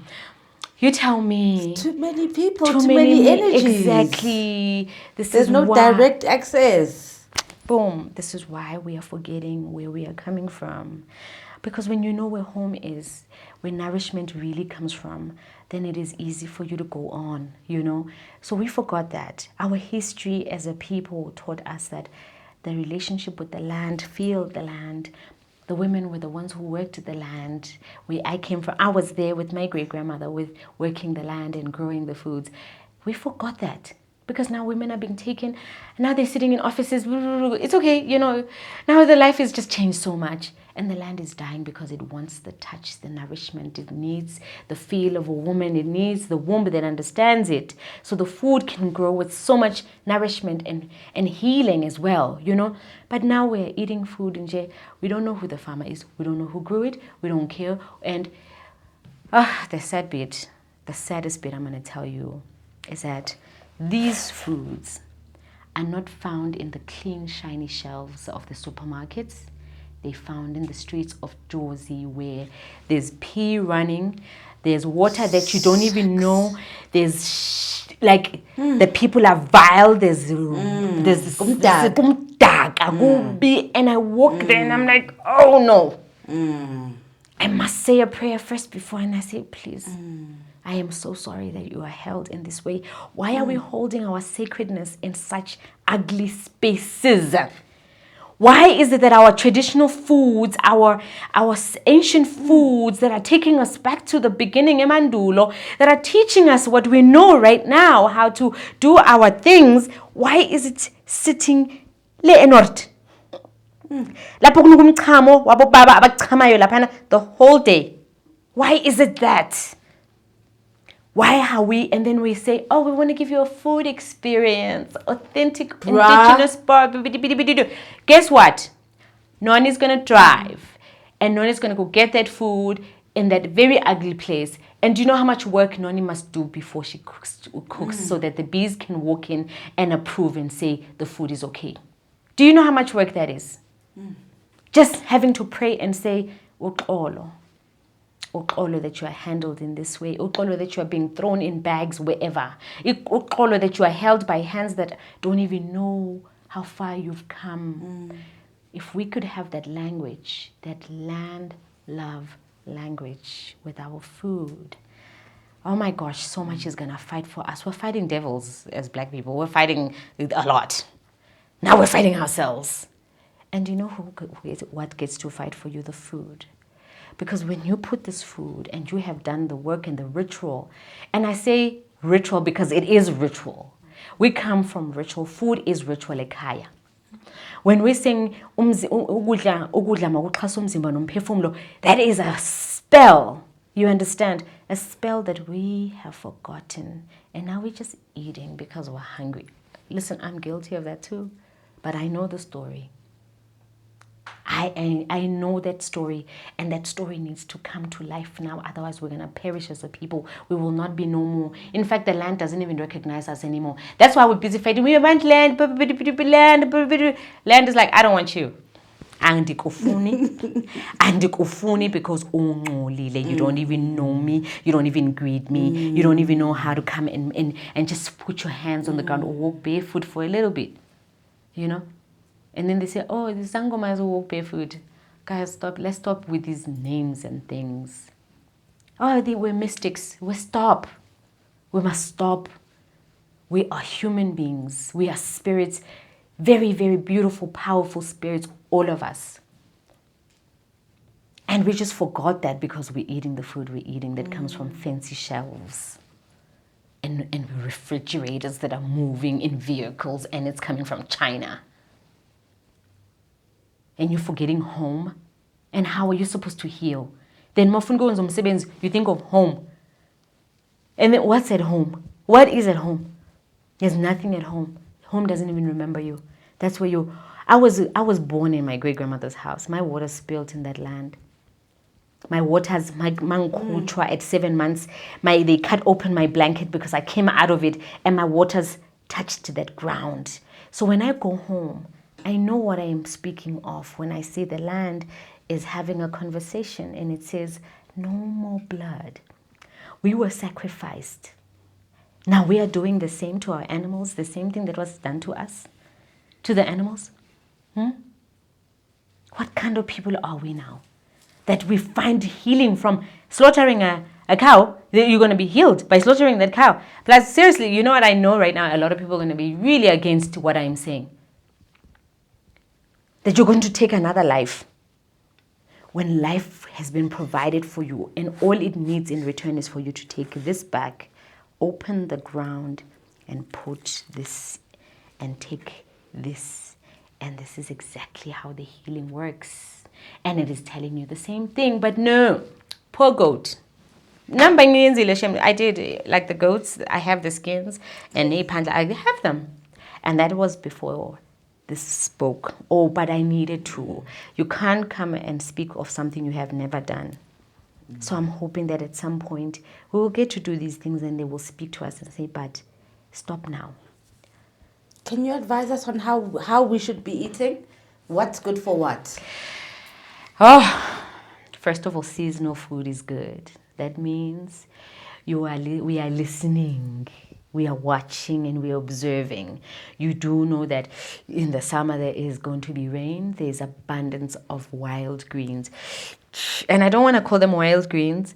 [SPEAKER 1] You tell me.
[SPEAKER 3] Too many people, too many energies.
[SPEAKER 1] Exactly.
[SPEAKER 3] There's no direct access.
[SPEAKER 1] Boom. This is why we are forgetting where we are coming from. Because when you know where home is, where nourishment really comes from, then it is easy for you to go on, you know. So we forgot that. Our history as a people taught us that the relationship with the land, feel the land. The women were the ones who worked the land. Where I came from, I was there with my great-grandmother with working the land and growing the foods. We forgot that because now women are being taken. Now they're sitting in offices. It's okay, Now the life has just changed so much. And the land is dying because it wants the touch, the nourishment. It needs the feel of a woman. It needs the womb that understands it. So the food can grow with so much nourishment and healing as well, But now we're eating food and we don't know who the farmer is. We don't know who grew it. We don't care. And the sad bit, the saddest bit I'm going to tell you is that these foods are not found in the clean, shiny shelves of the supermarkets. They found in the streets of Jersey where there's pee running, there's water that you don't even know, there's the people are vile, there's this and I walk there and I'm like, oh no. I must say a prayer first before, and I say, please, I am so sorry that you are held in this way. Why are we holding our sacredness in such ugly spaces? Why is it that our traditional foods, our ancient foods that are taking us back to the beginning, emandulo, that are teaching us what we know right now, how to do our things, why is it sitting le enort? Lapho kunomchamo wabobaba abachamayo laphana the whole day. Why is it that? Why are we, and then we say, oh, we want to give you a food experience, authentic, indigenous bar. Guess what? Noni's going to drive, and Noni's going to go get that food in that very ugly place. And do you know how much work Noni must do before she cooks so that the bees can walk in and approve and say the food is okay? Do you know how much work that is? Just having to pray and say, Uxolo, that you are handled in this way. Uxolo, that you are being thrown in bags wherever. Uxolo, that you are held by hands that don't even know how far you've come. If we could have that language, that land love language with our food, oh my gosh, so much is gonna fight for us. We're fighting devils as black people. We're fighting a lot. Now we're fighting ourselves. And you know what gets to fight for you? The food. Because when you put this food and you have done the work and the ritual, and I say ritual because it is ritual. We come from ritual. Food is ritual ekhaya. When we sing ukudla makuxhasa umzimba nomphefumulo, that is a spell. You understand? A spell that we have forgotten. And now we're just eating because we're hungry. Listen, I'm guilty of that too. But I know the story. I know that story, and that story needs to come to life now. Otherwise, we're going to perish as a people. We will not be no more. In fact, the land doesn't even recognize us anymore. That's why we're busy fighting. We want land. Land is like, I don't want you. Andikufuni because you don't even know me. You don't even greet me. You don't even know how to come and just put your hands on the ground or walk barefoot for a little bit. And then they say, oh, the Sangomas will walk barefoot. Guys, stop. Let's stop with these names and things. Oh, we're mystics. We must stop. We are human beings. We are spirits. Very, very beautiful, powerful spirits, all of us. And we just forgot that because we're eating the food we're eating that comes from fancy shelves. And refrigerators that are moving in vehicles, and it's coming from China. And you're forgetting home. And how are you supposed to heal? Then you think of home. And then what's at home? What is at home? There's nothing at home. Home doesn't even remember you. That's where I was born in my great-grandmother's house. My water spilled in that land. My mankuchwa at 7 months, they cut open my blanket because I came out of it and my waters touched that ground. So when I go home, I know what I am speaking of when I say the land is having a conversation and it says, no more blood. We were sacrificed. Now we are doing the same to our animals, the same thing that was done to us, to the animals. What kind of people are we now? That we find healing from slaughtering a cow, that you're going to be healed by slaughtering that cow. Plus, seriously, you know what I know right now? A lot of people are going to be really against what I'm saying. That you're going to take another life. When life has been provided for you and all it needs in return is for you to take this back, open the ground and put this and take this, and this is exactly how the healing works. And it is telling you the same thing, but no, poor goat. I did, like the goats, I have the skins, and I have them. And that was before this spoke. Oh, but I needed to. You can't come and speak of something you have never done. So I'm hoping that at some point we will get to do these things and they will speak to us and say, but stop now.
[SPEAKER 3] Can you advise us on how we should be eating? What's good for what?
[SPEAKER 1] Oh, first of all, seasonal food is good. That means we are listening, we are watching, and we are observing. You do know that in the summer there is going to be rain. There's abundance of wild greens. And I don't want to call them wild greens,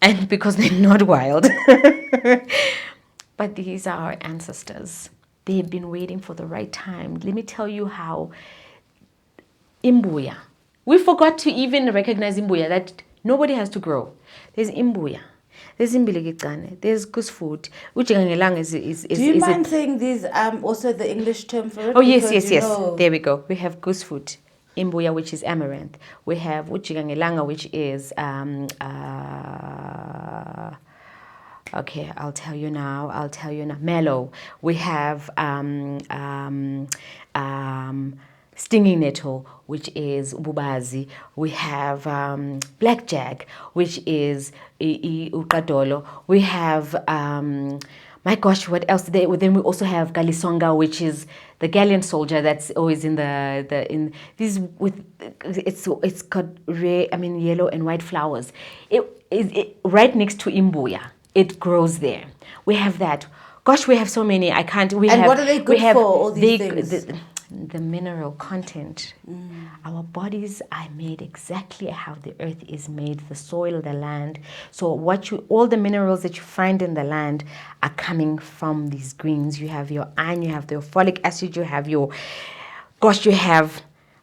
[SPEAKER 1] and because they're not wild. But these are our ancestors. They have been waiting for the right time. Let me tell you how imbuya. We forgot to even recognize imbuya, that nobody has to grow. There's imbuya. There's imbilikicane. There's kusfoot. Ujigangelang is
[SPEAKER 3] Do you mind saying these also the English term for it?
[SPEAKER 1] Oh yes. There we go. We have goosefoot, imbuya, which is amaranth. We have ujigangelanga, which is okay, I'll tell you now. Mellow. We have stinging nettle, which is ububazi. We have blackjack, which is ukadolo. We have my gosh, what else? Then we also have galisonga, which is the galleon soldier that's always in in these with it's got yellow and white flowers. It right next to imbuya. It grows there. We have that. Gosh, we have so many. I can't.
[SPEAKER 3] What are they good for? All these things.
[SPEAKER 1] The mineral content. Our bodies are made exactly how the earth is made, the soil, the land. So all the minerals that you find in the land are coming from these greens. You have your iron, you have your folic acid, you have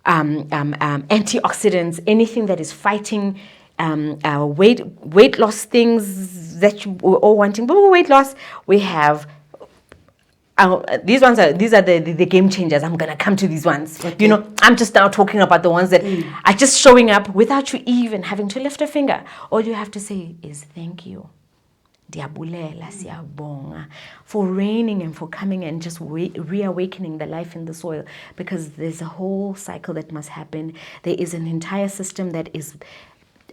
[SPEAKER 1] antioxidants, anything that is fighting weight loss things that you were all wanting. But weight loss, we have these are the game changers. I'm gonna come to these ones. Okay. I'm just now talking about the ones that are just showing up without you even having to lift a finger. All you have to say is thank you. Diabulela siyabonga for raining and for coming and just reawakening the life in the soil, because there's a whole cycle that must happen. There is an entire system that is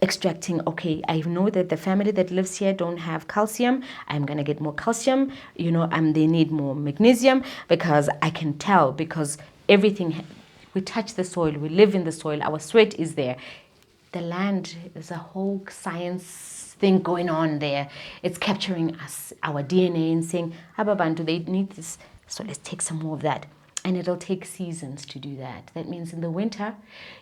[SPEAKER 1] extracting. Okay, I know that the family that lives here don't have calcium. I'm gonna get more calcium. They need more magnesium, because I can tell, because everything, we touch the soil, we live in the soil, our sweat is there. The land is a whole science thing going on there. It's capturing us, our DNA, and saying, Ababantu, they need this, so let's take some more of that. And it'll take seasons to do that. That means in the winter,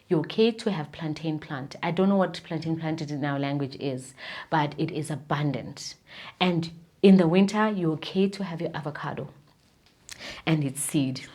[SPEAKER 1] you're okay to have plantain plant. I don't know what plantain plant in our language is, but it is abundant. And in the winter, you're okay to have your avocado and its seed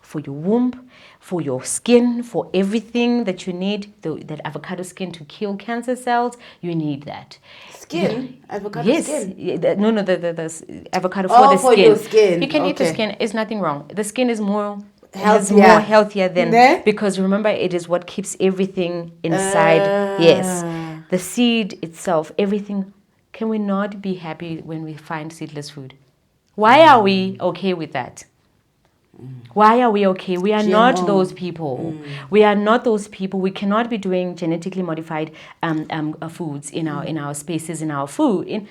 [SPEAKER 1] for your womb, for your skin, for everything that you need. That avocado skin to kill cancer cells, you need that.
[SPEAKER 3] Skin? Avocado skin?
[SPEAKER 1] Yes. No, the avocado for the skin.
[SPEAKER 3] For your skin.
[SPEAKER 1] You can eat the skin. There's nothing wrong. The skin is more healthier than, because remember, it is what keeps everything inside. Yes. The seed itself, everything. Can we not be happy when we find seedless food? Why are we okay with that? Why are we okay? We are GMO. Not those people. We are not those people. We cannot be doing genetically modified foods in our spaces, in our food.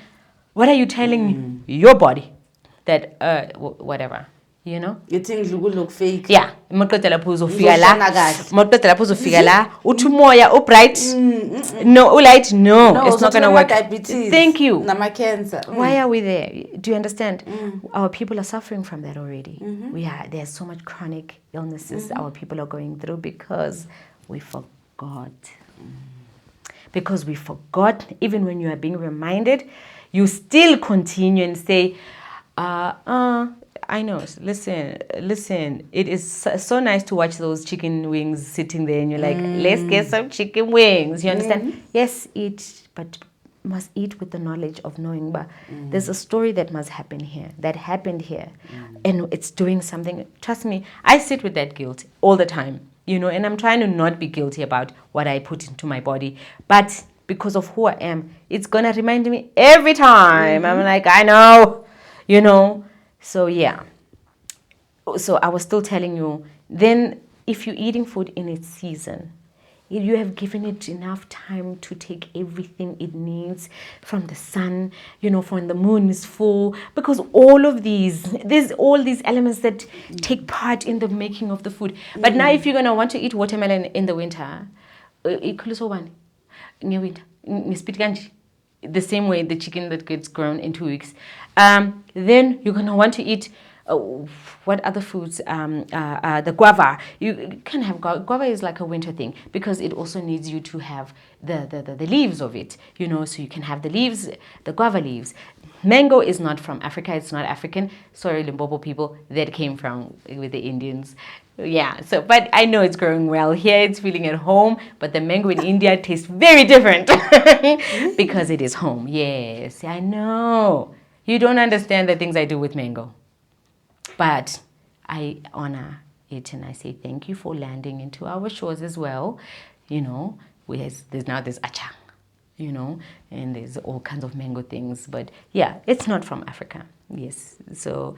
[SPEAKER 1] What are you telling your body? That whatever. You
[SPEAKER 3] think it would look fake?
[SPEAKER 1] Yeah. Moqedela phuzo fika la. Uthi umoya ubright. No, ulight. No, it's not going to work.
[SPEAKER 3] Diabetes.
[SPEAKER 1] Thank you.
[SPEAKER 3] Nama cancer.
[SPEAKER 1] Why are we there? Do you understand? Our people are suffering from that already. There's so much chronic illnesses our people are going through because we forgot. Because we forgot, even when you are being reminded, you still continue and say, I know. Listen. It is so nice to watch those chicken wings sitting there, and you're like, let's get some chicken wings. You understand? Yes, eat, but must eat with the knowledge of knowing, but there's a story that must happen here, that happened here, and it's doing something. Trust me, I sit with that guilt all the time, and I'm trying to not be guilty about what I put into my body, but because of who I am, it's gonna remind me every time. I'm like, I know, so yeah. So I was still telling you, then if you're eating food in its season, you have given it enough time to take everything it needs from the sun, for when the moon is full, because there's all these elements that take part in the making of the food. But now if you're going to want to eat watermelon in the winter, the same way the chicken that gets grown in 2 weeks, then you're going to want to eat what other foods? The guava. You can have guava is like a winter thing because it also needs you to have the leaves of it, so you can have the leaves, the guava leaves. Mango is not from Africa. It's not African. Sorry, Limpopo people, that came from with the Indians. Yeah, but I know it's growing well here. It's feeling at home, but the mango in India tastes very different because it is home. Yes, I know. You don't understand the things I do with mango. But I honor it and I say thank you for landing into our shores as well. There's this acha, and there's all kinds of mango things. But yeah, it's not from Africa. Yes. So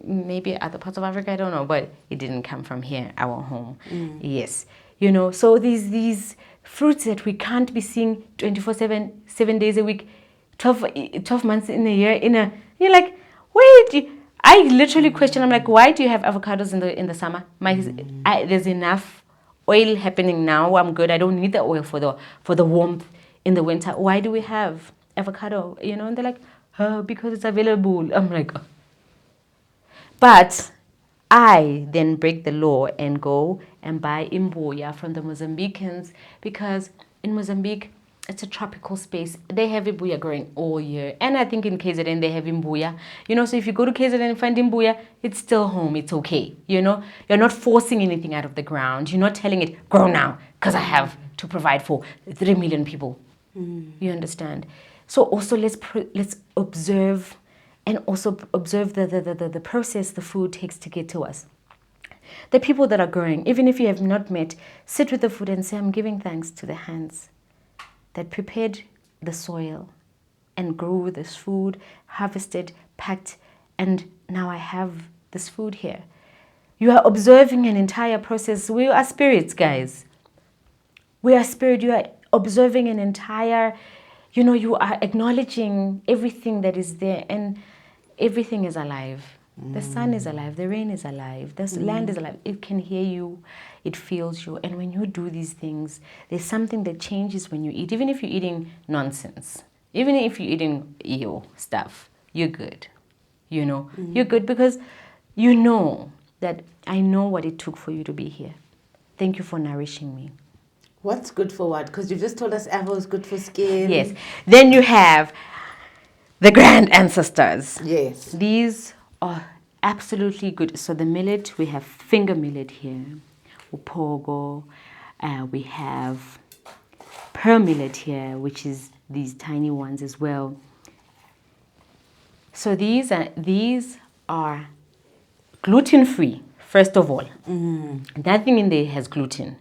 [SPEAKER 1] maybe other parts of Africa, I don't know, but it didn't come from here, our home. Yes. So these fruits that we can't be seeing 24/7, 7 days a week, 12 months in a year, you're like, wait, I literally question. I'm like, why do you have avocados in the summer? There's enough oil happening now. I'm good. I don't need the oil for the warmth in the winter. Why do we have avocado? And they're like, because it's available. I'm like, oh. But I then break the law and go and buy MOYA from the Mozambicans because in Mozambique, it's a tropical space. They have imbuya growing all year. And I think in KZN they have imbuya. So if you go to KZN and find imbuya, it's still home. It's okay. You're not forcing anything out of the ground. You're not telling it, grow now, because I have to provide for 3 million people. You understand? So also let's observe and also observe the process the food takes to get to us. The people that are growing, even if you have not met, sit with the food and say, I'm giving thanks to the hands that prepared the soil and grew this food, harvested, packed, and now I have this food here. You are observing an entire process. We are spirits, guys. We are spirit. You are observing an entire, you are acknowledging everything that is there, and everything is alive. The sun is alive, the rain is alive, the land is alive. It can hear you, it feels you. And when you do these things, there's something that changes when you eat. Even if you're eating nonsense, even if you're eating stuff, you're good. You're good because you know that I know what it took for you to be here. Thank you for nourishing me.
[SPEAKER 3] What's good for what? Because you just told us avo is good for skin.
[SPEAKER 1] Yes. Then you have the grand ancestors.
[SPEAKER 3] Yes.
[SPEAKER 1] These are absolutely good. So the millet, we have finger millet here, upogo. We have pearl millet here, which is these tiny ones as well. So these are gluten-free, first of all. Nothing in there has gluten.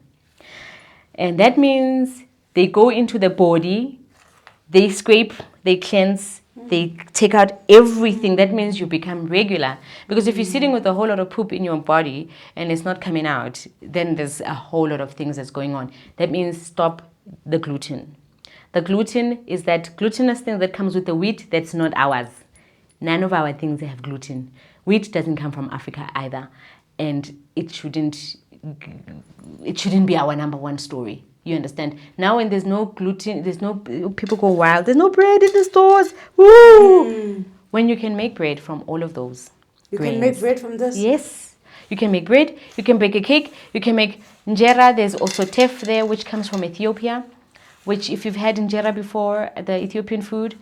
[SPEAKER 1] And that means they go into the body, they scrape, they cleanse, they take out everything. That means you become regular. Because if you're sitting with a whole lot of poop in your body and it's not coming out, then there's a whole lot of things that's going on. That means stop the gluten. The gluten is that glutinous thing that comes with the wheat that's not ours. None of our things have gluten. Wheat doesn't come from Africa either. And it shouldn't be our number one story. You understand? Now when there's no gluten, people go wild. There's no bread in the stores. Woo! When you can make bread from all of those grains.
[SPEAKER 3] Can make bread from this?
[SPEAKER 1] Yes. You can make bread. You can bake a cake. You can make injera. There's also teff there, which comes from Ethiopia. Which if you've had injera before, the Ethiopian food,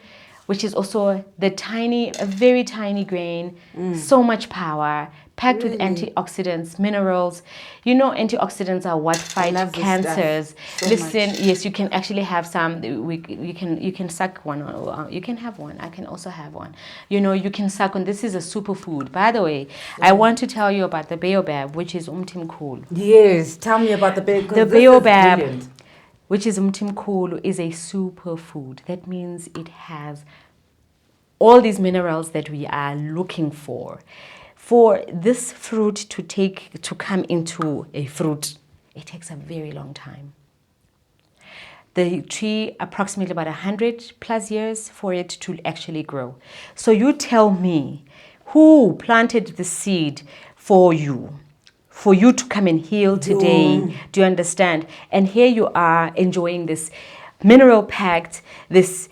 [SPEAKER 1] which is also a very tiny grain, so much power, packed with antioxidants, minerals. You know, antioxidants are what fight cancers. Listen, yes, you can actually have some. You can suck one. You can have one. I can also have one. You know, you can suck on. This is a superfood. By the way, I want to tell you about the baobab, which is umtimkhulu.
[SPEAKER 3] Yes, tell me about the baobab.
[SPEAKER 1] The baobab, which is umtimkhulu, is a superfood. That means it has all these minerals that we are looking for. For this fruit to come into a fruit, it takes a very long time. The tree, approximately about 100 plus years for it to actually grow. So you tell me, who planted the seed for you to come and heal today? Do you understand? And here you are enjoying this mineral packed, this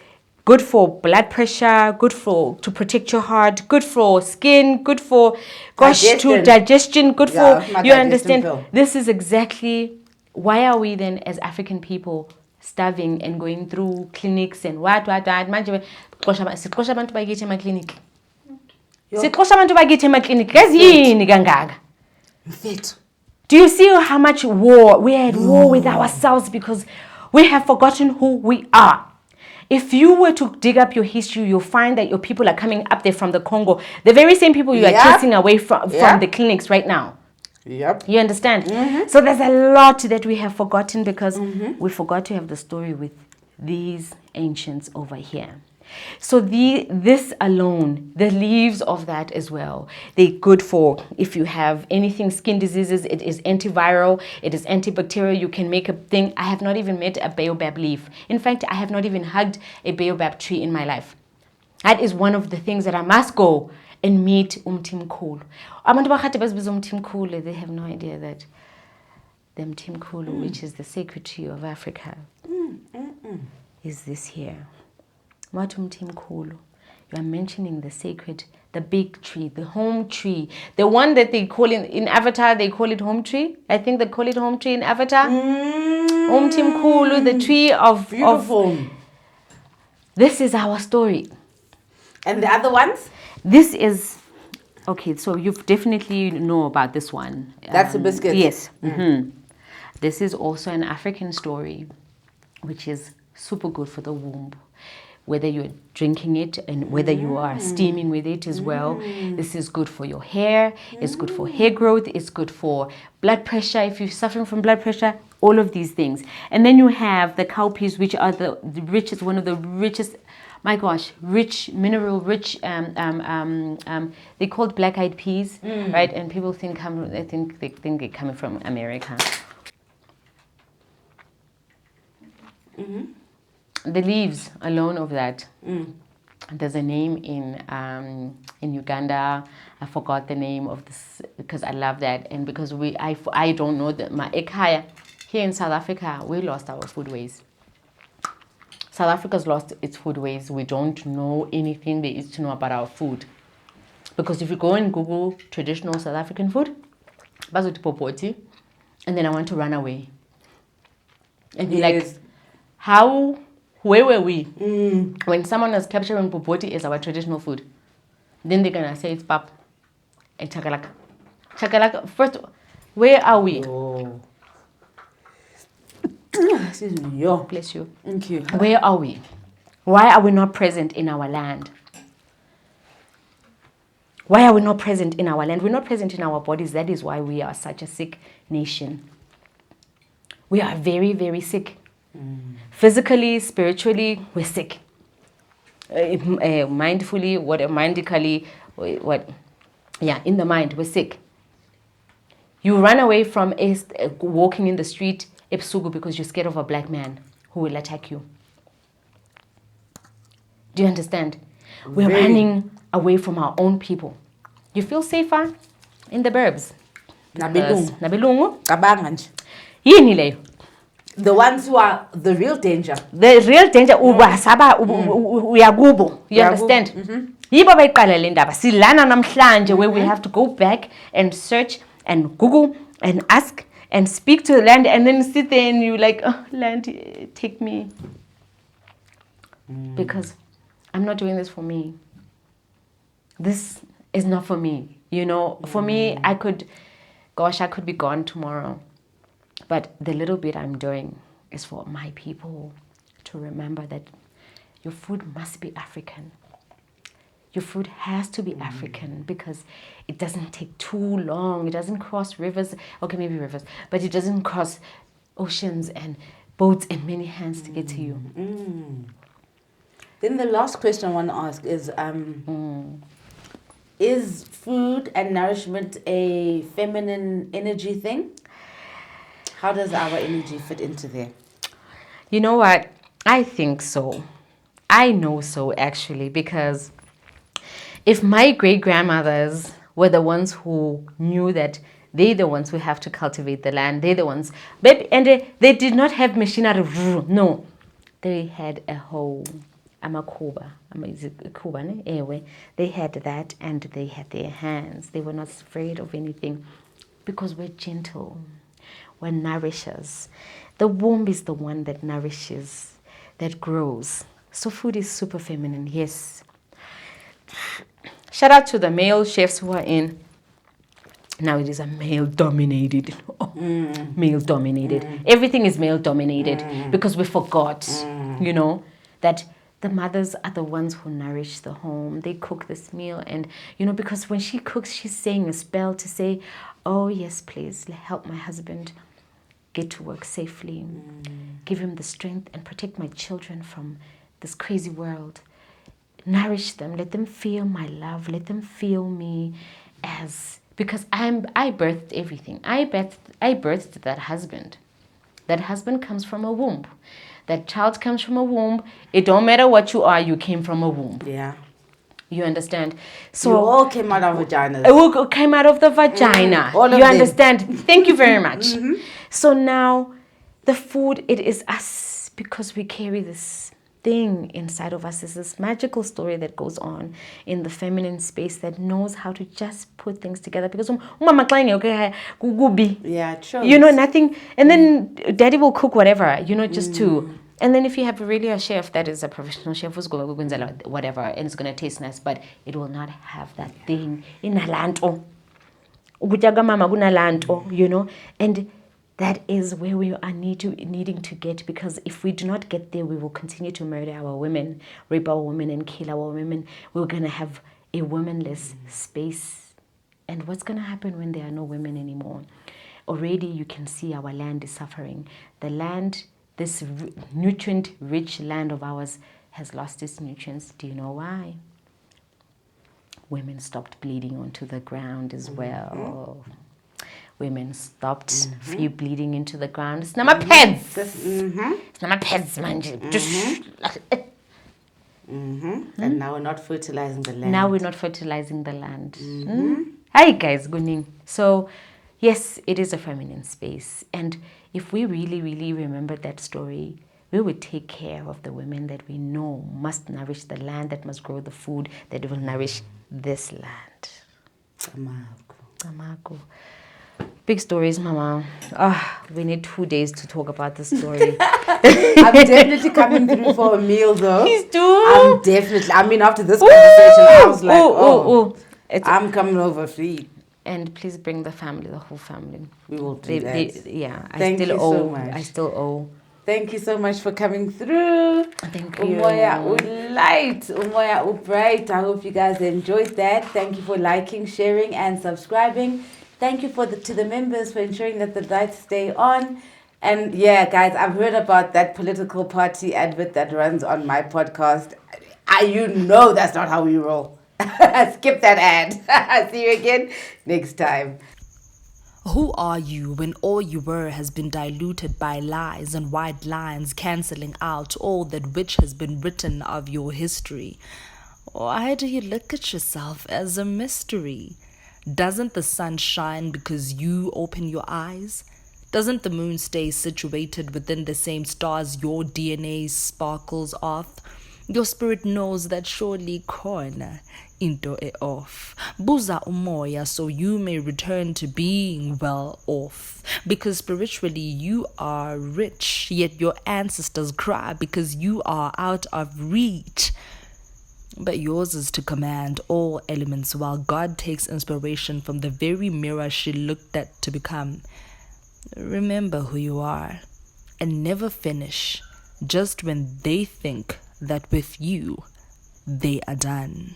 [SPEAKER 1] good for blood pressure, good to protect your heart, good for skin, good for digestion, good for, you understand? This is exactly, why are we then as African people starving and going through clinics and what. Manje siqosha abantu bakithi ema-clinic. Siqosha abantu bakithi ema-clinic. Yazini kangaka. Do you see how much war? We are at war with ourselves because we have forgotten who we are. If you were to dig up your history, you'll find that your people are coming up there from the Congo. The very same people you are chasing away from the clinics right now.
[SPEAKER 3] Yep.
[SPEAKER 1] You understand? So there's a lot that we have forgotten because we forgot to have the story with these ancients over here. So this alone, the leaves of that as well, they're good for if you have anything, skin diseases. It is antiviral, it is antibacterial. You can make a thing. I have not even met a baobab leaf. In fact, I have not even hugged a baobab tree in my life. That is one of the things that I must go and meet umtimkhulu. Abantu bakade bazibiza umtimkhulu, they have no idea that the umtimkhulu, which is the sacred tree of Africa, is this here. What umtimkhulu? You are mentioning the sacred, the big tree, the home tree, the one that they call in Avatar, they call it home tree. I think they call it home tree in Avatar. Umtimkhulu, the tree of
[SPEAKER 3] beautiful.
[SPEAKER 1] This is our story.
[SPEAKER 3] And the other ones?
[SPEAKER 1] This is okay. So you definitely know about this one.
[SPEAKER 3] That's a biscuit.
[SPEAKER 1] Yes. This is also an African story, which is super good for the womb. Whether you're drinking it and whether you are steaming with it as well. This is good for your hair. It's good for hair growth. It's good for blood pressure. If you're suffering from blood pressure, all of these things. And then you have the cowpeas, which are the richest, one of the richest, my gosh, rich, mineral rich, they're called black-eyed peas, right? And people think they think they're coming from America. The leaves alone of that. There's a name in Uganda. I forgot the name of this because I love that, and because I don't know that my ekaya here in South Africa, we lost our foodways. South Africa's lost its foodways. We don't know anything there is to know about our food, because if you go and Google traditional South African food, bazothi popoti, and then I want to run away, and be like, how? Where were we when someone was capturing popoti as our traditional food? Then they're gonna say it's pap and chakalaka. Chakalaka. First, where are we?
[SPEAKER 3] Oh. Excuse me. Yo.
[SPEAKER 1] Bless you.
[SPEAKER 3] Thank you.
[SPEAKER 1] Where are we? Why are we not present in our land? Why are we not present in our land? We're not present in our bodies. That is why we are such a sick nation. We are very, very sick. Physically, spiritually, we're sick. Mindfully, mindically, in the mind, we're sick. You run away from walking in the street ebusuku because you're scared of a black man who will attack you. Do you understand? We're running away from our own people. You feel safer in the burbs. Nabelungu. Yini leyo?
[SPEAKER 3] The ones who are the real danger.
[SPEAKER 1] The real danger, uyakubo. You understand? Yibo bayiqala le ndaba. Silana namhlanje where we have to go back and search and Google and ask and speak to the land, and then sit there and you like, oh, land, take me. Because I'm not doing this for me. This is not for me. You know, for me, I could be gone tomorrow. But the little bit I'm doing is for my people to remember that your food must be African. Your food has to be African because it doesn't take too long. It doesn't cross rivers. Okay, maybe rivers. But it doesn't cross oceans and boats and many hands to get to you.
[SPEAKER 3] Then the last question I want to ask is food and nourishment a feminine energy thing? How does our energy fit into there?
[SPEAKER 1] You know what? I think so. I know so, actually, because if my great-grandmothers were the ones who knew that they're the ones who have to cultivate the land, they're the ones, and they did not have machinery. No, they had a hoe, amakhuba, they had that, and they had their hands. They were not afraid of anything because we're gentle, we're nourishers. The womb is the one that nourishes, that grows. So food is super feminine, yes. Shout out to the male chefs who are in. Now it is a male-dominated. Male-dominated. Everything is male-dominated because we forgot, you know, that the mothers are the ones who nourish the home. They cook this meal and, you know, because when she cooks, she's saying a spell to say, oh, yes, please, help my husband get to work safely. Give him the strength and protect my children from this crazy world. Nourish them. Let them feel my love. Let them feel me as... Because I birthed everything. I birthed that husband. That husband comes from a womb. That child comes from a womb. It don't matter what you are, you came from a womb.
[SPEAKER 3] Yeah.
[SPEAKER 1] You understand? So
[SPEAKER 3] you all came out of vaginas.
[SPEAKER 1] We came out of the vagina.
[SPEAKER 3] All of
[SPEAKER 1] you
[SPEAKER 3] them.
[SPEAKER 1] Understand? Thank you very much. So now, the food, it is us because we carry this thing inside of us. Is this magical story that goes on in the feminine space that knows how to just put things together. Because
[SPEAKER 3] yeah, true.
[SPEAKER 1] You know, nothing. And then daddy will cook whatever, you know, just to. And then if you have really a chef that is a professional chef who's going to whatever, and it's going to taste nice, but it will not have that thing in alanto. You know, and that is where we are needing to get, because if we do not get there, we will continue to murder our women, rape our women, and kill our women. We're going to have a womanless space. And what's going to happen when there are no women anymore? Already you can see our land is suffering. The land, this nutrient-rich land of ours, has lost its nutrients. Do you know why? Women stopped bleeding onto the ground as well. Women stopped free bleeding into the ground. It's not my pads. It's not my pads, mind you.
[SPEAKER 3] And now we're not fertilizing the land.
[SPEAKER 1] Now we're not fertilizing the land. Hi guys, good evening. So, yes, it is a feminine space. And if we really, really remember that story, we would take care of the women that we know must nourish the land, that must grow the food, that will nourish this land. Amago. Big stories, Mama. We need 2 days to talk about the story.
[SPEAKER 3] I'm definitely coming through for a meal, though.
[SPEAKER 1] Please do.
[SPEAKER 3] I'm definitely. I mean, after this conversation, I was like, I'm coming over free.
[SPEAKER 1] And please bring the family, the whole family.
[SPEAKER 3] We will do that.
[SPEAKER 1] Yeah,
[SPEAKER 3] Thank you so much.
[SPEAKER 1] I still owe.
[SPEAKER 3] Thank you so much for coming through.
[SPEAKER 1] Thank you.
[SPEAKER 3] MOYA light, MOYA bright. I hope you guys enjoyed that. Thank you for liking, sharing, and subscribing. Thank you to the members for ensuring that the lights stay on. And yeah, guys, I've heard about that political party advert that runs on my podcast. You know that's not how we roll. Skip that ad. See you again next time.
[SPEAKER 2] Who are you when all you were has been diluted by lies and white lines cancelling out all that which has been written of your history? Why do you look at yourself as a mystery? Doesn't the sun shine because you open your eyes? Doesn't the moon stay situated within the same stars your DNA sparkles off? Your spirit knows that surely corner into it off. Buza umoya so you may return to being well off. Because spiritually you are rich, yet your ancestors cry because you are out of reach.
[SPEAKER 4] But yours is to command all elements while God takes inspiration from the very mirror she looked at to become. Remember who you are and never finish just when they think that with you they are done.